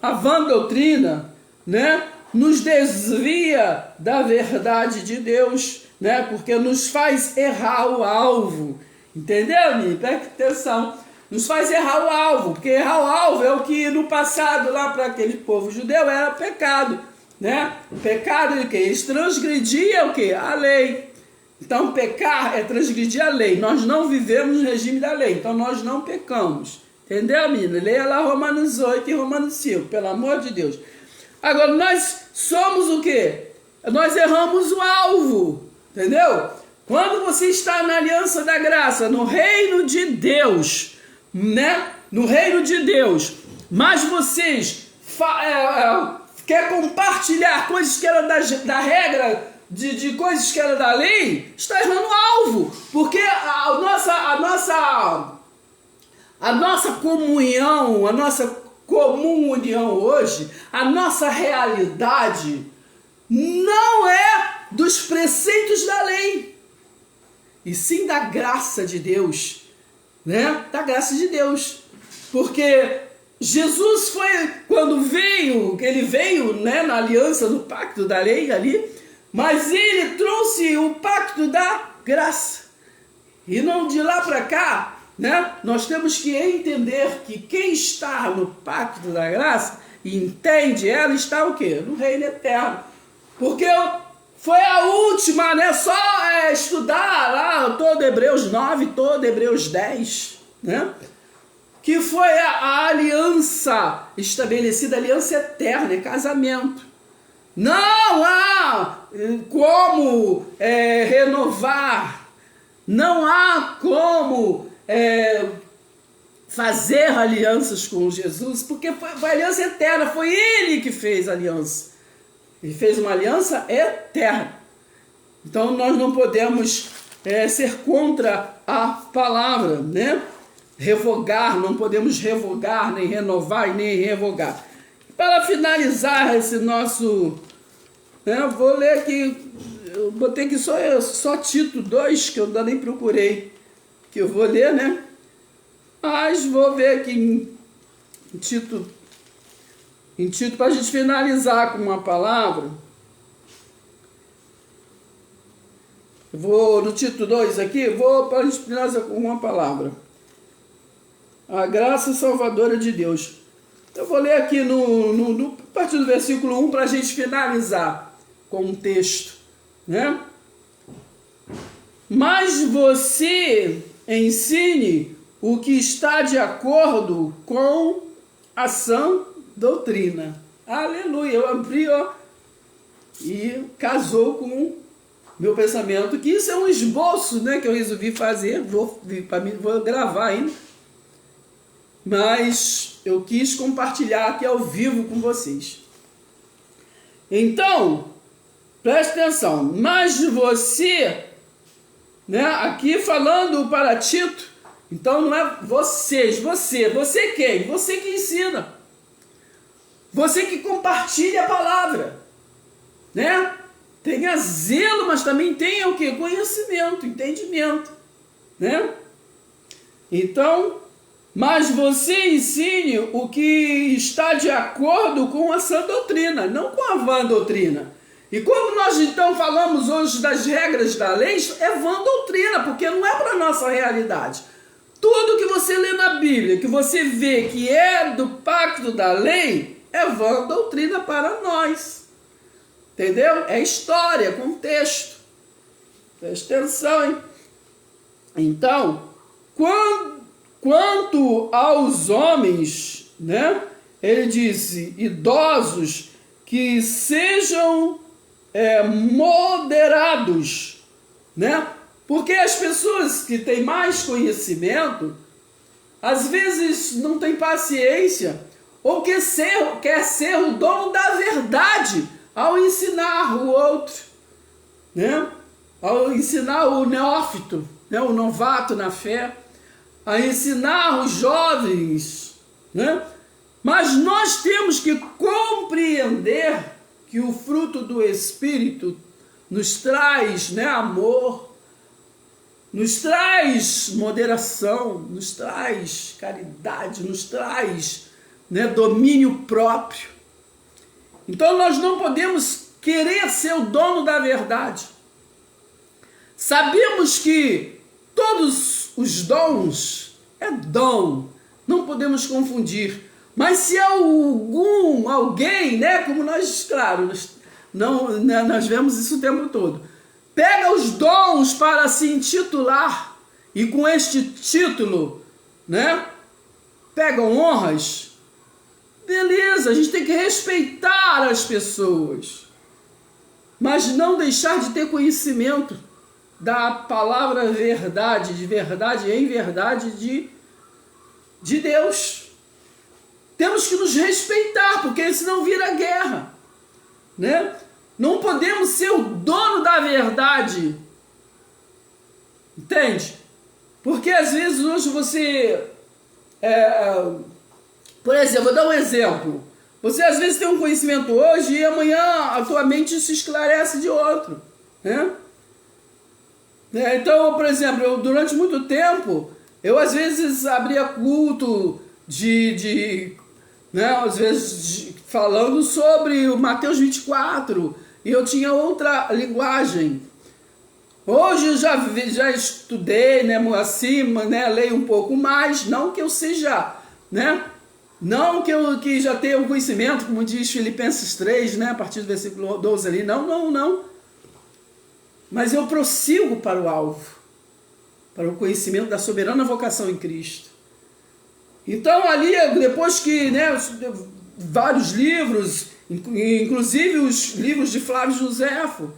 a vã doutrina, né, nos desvia da verdade de Deus, né? Porque nos faz errar o alvo. Entendeu, amigo? Preste atenção. Nos faz errar o alvo, porque errar o alvo é o que no passado, lá para aquele povo judeu, era pecado, né? O pecado é o quê? Eles transgrediam o quê? A lei. Então, pecar é transgredir a lei. Nós não vivemos no regime da lei, então nós não pecamos. Entendeu, menina? Leia lá Romanos 8 e Romanos 5, pelo amor de Deus. Agora, nós somos o quê? Nós erramos o alvo, entendeu? Quando você está na aliança da graça, no reino de Deus, né? No reino de Deus, mas vocês quer compartilhar coisas que eram da regra, de coisas que eram da lei, está errando o alvo, porque a nossa comunhão, a nossa comum união hoje, a nossa realidade não é dos preceitos da lei, e sim da graça de Deus, né? Da graça de Deus, porque Jesus foi, quando veio, ele veio, né, na aliança do pacto da lei ali, mas ele trouxe o pacto da graça, e não de lá para cá, né? Nós temos que entender que quem está no pacto da graça e entende ela, está o quê? No reino eterno. Porque foi a última, né? Só estudar lá todo Hebreus 9, todo Hebreus 10, né? Que foi a aliança estabelecida, a aliança eterna, é casamento. Não há como renovar, não há como fazer alianças com Jesus, porque foi aliança eterna, foi ele que fez a aliança. Ele fez uma aliança eterna. Então nós não podemos ser contra a palavra, né? Revogar, não podemos revogar, nem renovar e nem revogar. Para finalizar esse nosso, né, eu vou ler aqui, eu botei aqui só Tito 2, que eu ainda nem procurei, que eu vou ler, né? Mas vou ver aqui em Tito, para a gente finalizar com uma palavra. Eu vou no Tito 2 aqui, vou para a gente finalizar com uma palavra. A graça salvadora de Deus. Eu vou ler aqui a partir do versículo 1 para a gente finalizar com um texto, né? Mas você ensine o que está de acordo com a sã doutrina. Aleluia! Eu abri, ó, e casou com meu pensamento, que isso é um esboço, né, que eu resolvi fazer, vou gravar ainda, mas eu quis compartilhar aqui ao vivo com vocês. Então, preste atenção, mas você, né, aqui falando para Tito, então não é vocês, você quem? Você que ensina, você que compartilha a palavra, né? Tenha zelo, mas também tenha o quê? Conhecimento, entendimento, né? Então, mas você ensine o que está de acordo com a sã doutrina, não com a vã doutrina. E quando nós então falamos hoje das regras da lei, é vã doutrina, porque não é para a nossa realidade. Tudo que você lê na Bíblia, que você vê que é do pacto da lei, é vã doutrina para nós. Entendeu? É história, contexto. Presta atenção, hein? Então, quanto aos homens, né? Ele disse, idosos, que sejam moderados, né? Porque as pessoas que têm mais conhecimento, às vezes não têm paciência, ou quer ser o dono da verdade ao ensinar o outro, né? Ao ensinar o neófito, né? O novato na fé, a ensinar os jovens, né? Mas nós temos que compreender que o fruto do Espírito nos traz, né, amor, nos traz moderação, nos traz caridade, nos traz, né, domínio próprio. Então nós não podemos querer ser o dono da verdade. Sabemos que todos os dons é dom, não podemos confundir. Mas se alguém, né, como nós, claro, nós vemos isso o tempo todo, pega os dons para se intitular e com este título, né, pegam honras, beleza, a gente tem que respeitar as pessoas, mas não deixar de ter conhecimento da palavra verdade, de verdade em verdade de Deus. Temos que nos respeitar, porque senão vira guerra, né? Não podemos ser o dono da verdade, entende? Porque às vezes hoje você, por exemplo, vou dar um exemplo. Você às vezes tem um conhecimento hoje e amanhã a tua mente se esclarece de outro, né? Então, por exemplo, durante muito tempo, eu às vezes abria culto né, às vezes falando sobre o Mateus 24, e eu tinha outra linguagem. Hoje eu já estudei, né, assim, né, leio um pouco mais, não que eu seja, né, não que já tenha um conhecimento, como diz Filipenses 3, né, a partir do versículo 12 ali, não. Mas eu prossigo para o alvo, para o conhecimento da soberana vocação em Cristo. Então ali, depois que, né, vários livros, inclusive os livros de Flávio Joséfo,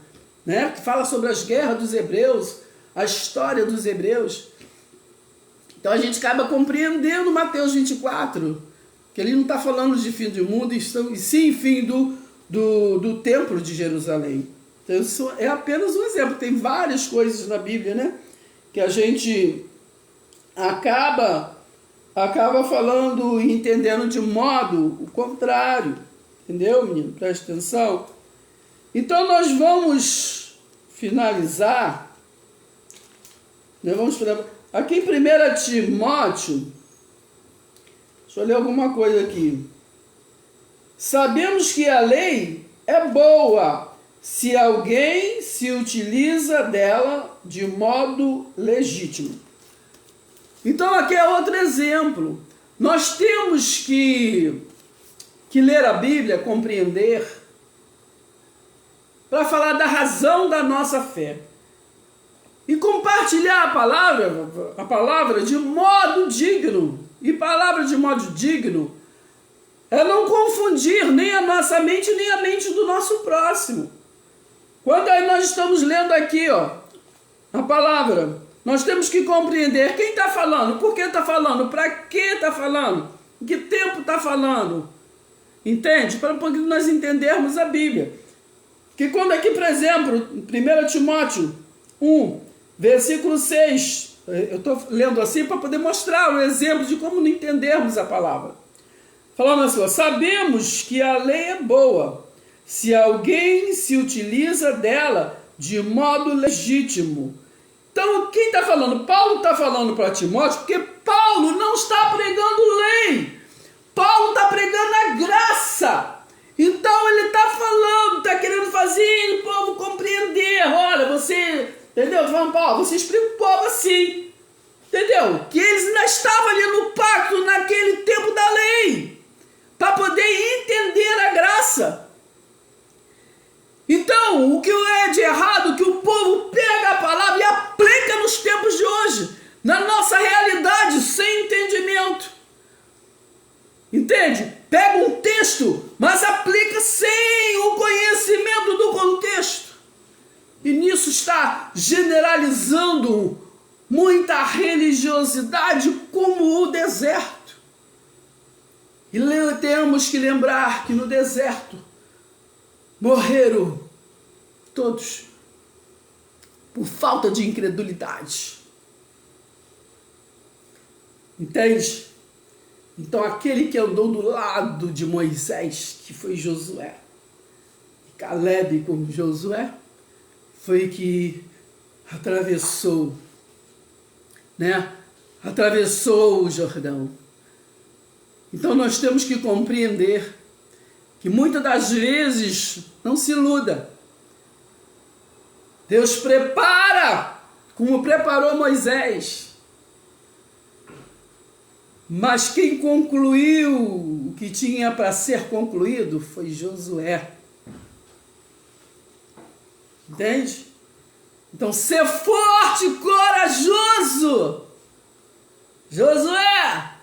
né, que fala sobre as guerras dos hebreus, a história dos hebreus. Então a gente acaba compreendendo Mateus 24, que ele não está falando de fim do mundo, e sim fim do templo de Jerusalém. Então isso é apenas um exemplo, tem várias coisas na Bíblia, né, que a gente acaba falando e entendendo de modo o contrário. Entendeu, menino? Presta atenção. Então nós vamos finalizar. Aqui em 1 Timóteo, deixa eu ler alguma coisa aqui. Sabemos que a lei é boa se alguém se utiliza dela de modo legítimo. Então aqui é outro exemplo. Nós temos que ler a Bíblia, compreender, para falar da razão da nossa fé. E compartilhar a palavra de modo digno. E palavra de modo digno é não confundir nem a nossa mente, nem a mente do nosso próximo. Quando aí nós estamos lendo aqui, ó, a palavra, nós temos que compreender quem está falando, por que está falando, para que está falando, em que tempo está falando. Entende? Para nós entendermos a Bíblia. Que quando aqui, por exemplo, 1 Timóteo 1, versículo 6, eu estou lendo assim para poder mostrar o exemplo de como não entendermos a palavra. Falando assim, ó, sabemos que a lei é boa se alguém se utiliza dela de modo legítimo. Então, quem está falando? Paulo está falando para Timóteo, porque Paulo não está pregando lei. Paulo está pregando a graça. Então ele está falando, está querendo fazer o povo compreender. Olha, você, entendeu? Falando, Paulo, você explica o povo assim, entendeu? Que eles ainda estavam ali no pacto naquele tempo da lei, para poder entender a graça. Então, o que é de errado, que o povo pega a palavra e aplica nos tempos de hoje, na nossa realidade, sem entendimento. Entende? Pega um texto, mas aplica sem o conhecimento do contexto. E nisso está generalizando muita religiosidade como o deserto. E temos que lembrar que no deserto morreram todos por falta de incredulidade. Entende? Então aquele que andou do lado de Moisés, que foi Josué, e Caleb como Josué, foi que atravessou, né? Atravessou o Jordão. Então nós temos que compreender que muitas das vezes, não se iluda, Deus prepara, como preparou Moisés, mas quem concluiu o que tinha para ser concluído foi Josué. Entende? Então, ser forte e corajoso. Josué!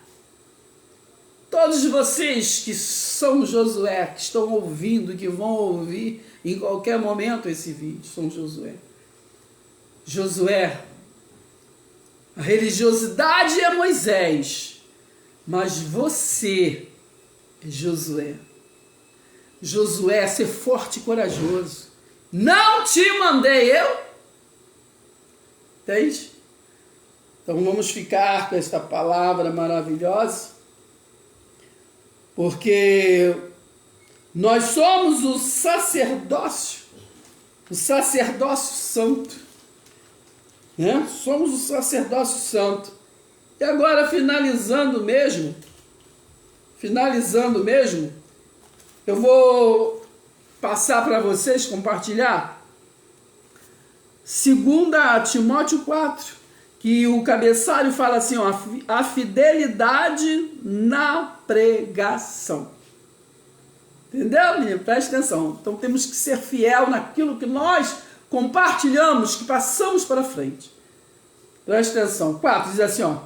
Todos vocês que são Josué, que estão ouvindo, que vão ouvir em qualquer momento esse vídeo, são Josué. Josué, a religiosidade é Moisés, mas você é Josué. Josué, ser forte e corajoso. Não te mandei eu? Entende? Então vamos ficar com esta palavra maravilhosa, porque nós somos o sacerdócio santo, né? Somos o sacerdócio santo. E agora, finalizando mesmo, eu vou passar para vocês, compartilhar 2 Timóteo 4, que o cabeçalho fala assim, ó, a fidelidade na pregação. Entendeu, menino? Preste atenção. Então temos que ser fiel naquilo que nós compartilhamos, que passamos para frente. Preste atenção. 4 diz assim, ó,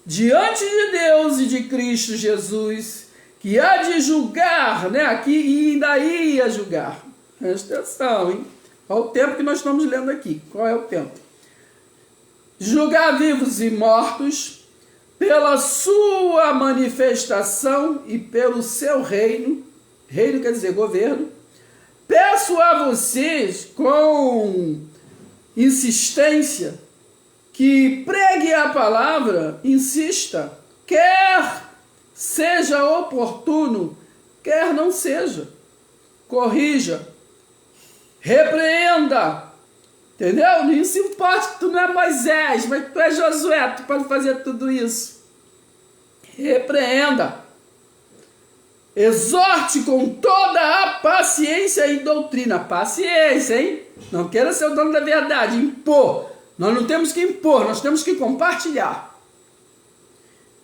diante de Deus e de Cristo Jesus, que há de julgar, né? Aqui e ainda ia julgar. Preste atenção, hein? Qual é o tempo que nós estamos lendo aqui? Qual é o tempo? Julgar vivos e mortos, pela sua manifestação e pelo seu reino, reino quer dizer governo, peço a vocês com insistência que pregue a palavra, insista, quer seja oportuno, quer não seja, corrija, repreenda, entendeu? Não se importa que tu não é Moisés, mas tu é Josué, tu pode fazer tudo isso. Repreenda, exorte com toda a paciência e doutrina. Paciência, hein? Não queira ser o dono da verdade, impor. Nós não temos que impor, nós temos que compartilhar.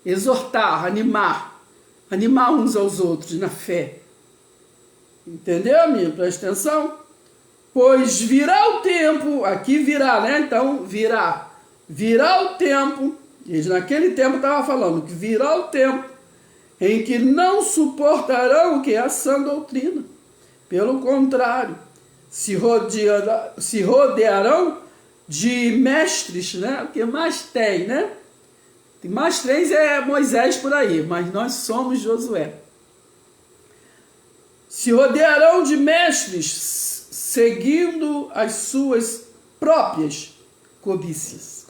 Exortar, animar uns aos outros na fé. Entendeu, minha? Presta atenção. Pois virá o tempo, aqui virá, né? Então, virá o tempo, e naquele tempo estava falando que virá o tempo em que não suportarão o que é a sã doutrina. Pelo contrário, se rodearão de mestres, né? O que mais tem, né? Tem mais 3 é Moisés por aí, mas nós somos Josué. Se rodearão de mestres, seguindo as suas próprias cobiças.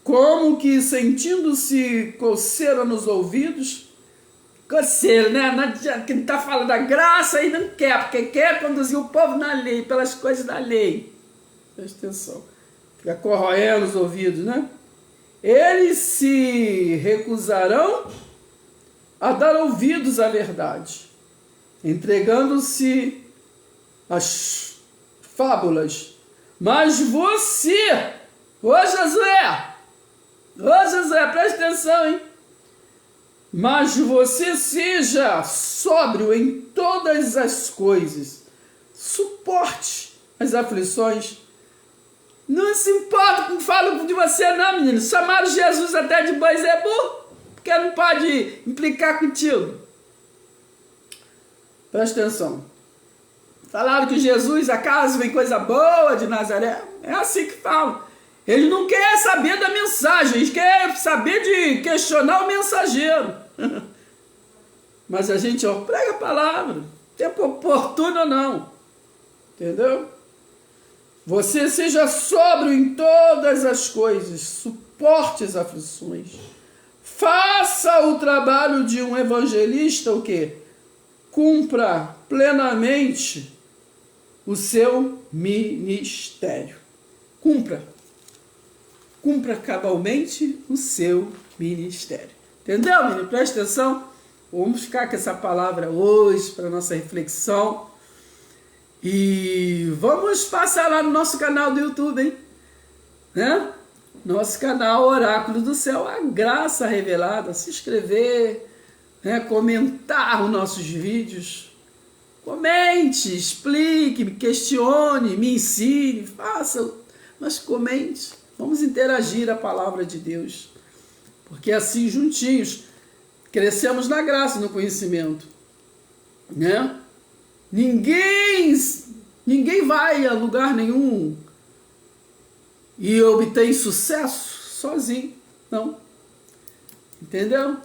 Como que sentindo-se coceira nos ouvidos, coceira, né? Não adianta, quem está falando da graça aí não quer, porque quer conduzir o povo na lei, pelas coisas da lei. Presta atenção. Fica corroendo os ouvidos, né? Eles se recusarão a dar ouvidos à verdade, entregando-se às fábulas. Mas você, ô Josué, presta atenção, hein? Mas você seja sóbrio em todas as coisas, suporte as aflições. Não se importa com o que falam de você não, menino. Chamaram Jesus até de Beelzebul, porque não pode implicar contigo. Presta atenção. Falaram que Jesus, acaso vem coisa boa de Nazaré? É assim que falam. Eles não querem saber da mensagem, eles querem saber de questionar o mensageiro. Mas a gente, prega a palavra, tempo oportuno ou não. Entendeu? Você seja sóbrio em todas as coisas, suporte as aflições. Faça o trabalho de um evangelista, o quê? Cumpra plenamente o seu ministério. Cumpra cabalmente o seu ministério. Entendeu, menino? Presta atenção. Vamos ficar com essa palavra hoje para nossa reflexão. E vamos passar lá no nosso canal do YouTube, hein? Né? Nosso canal Oráculo do Céu, a graça revelada. Se inscrever, né? Comentar os nossos vídeos. Comente, explique, me questione, me ensine, faça, mas comente. Vamos interagir a palavra de Deus. Porque assim, juntinhos, crescemos na graça e no conhecimento. Né? Ninguém vai a lugar nenhum e obtém sucesso sozinho. Não. Entendeu?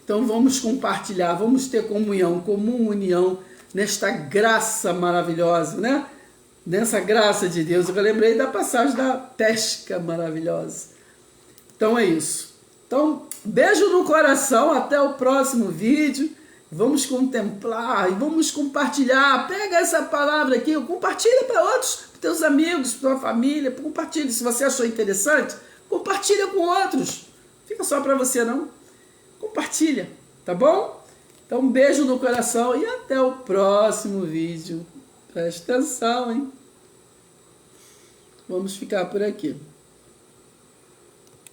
Então vamos compartilhar, vamos ter comunhão nesta graça maravilhosa, né? Nessa graça de Deus. Eu lembrei da passagem da pesca maravilhosa. Então é isso. Então, beijo no coração, até o próximo vídeo. Vamos contemplar e vamos compartilhar. Pega essa palavra aqui, compartilha para outros, para teus amigos, para tua família. Compartilha. Se você achou interessante, compartilha com outros. Fica só para você, não. Compartilha, tá bom? Então, um beijo no coração e até o próximo vídeo. Presta atenção, hein? Vamos ficar por aqui.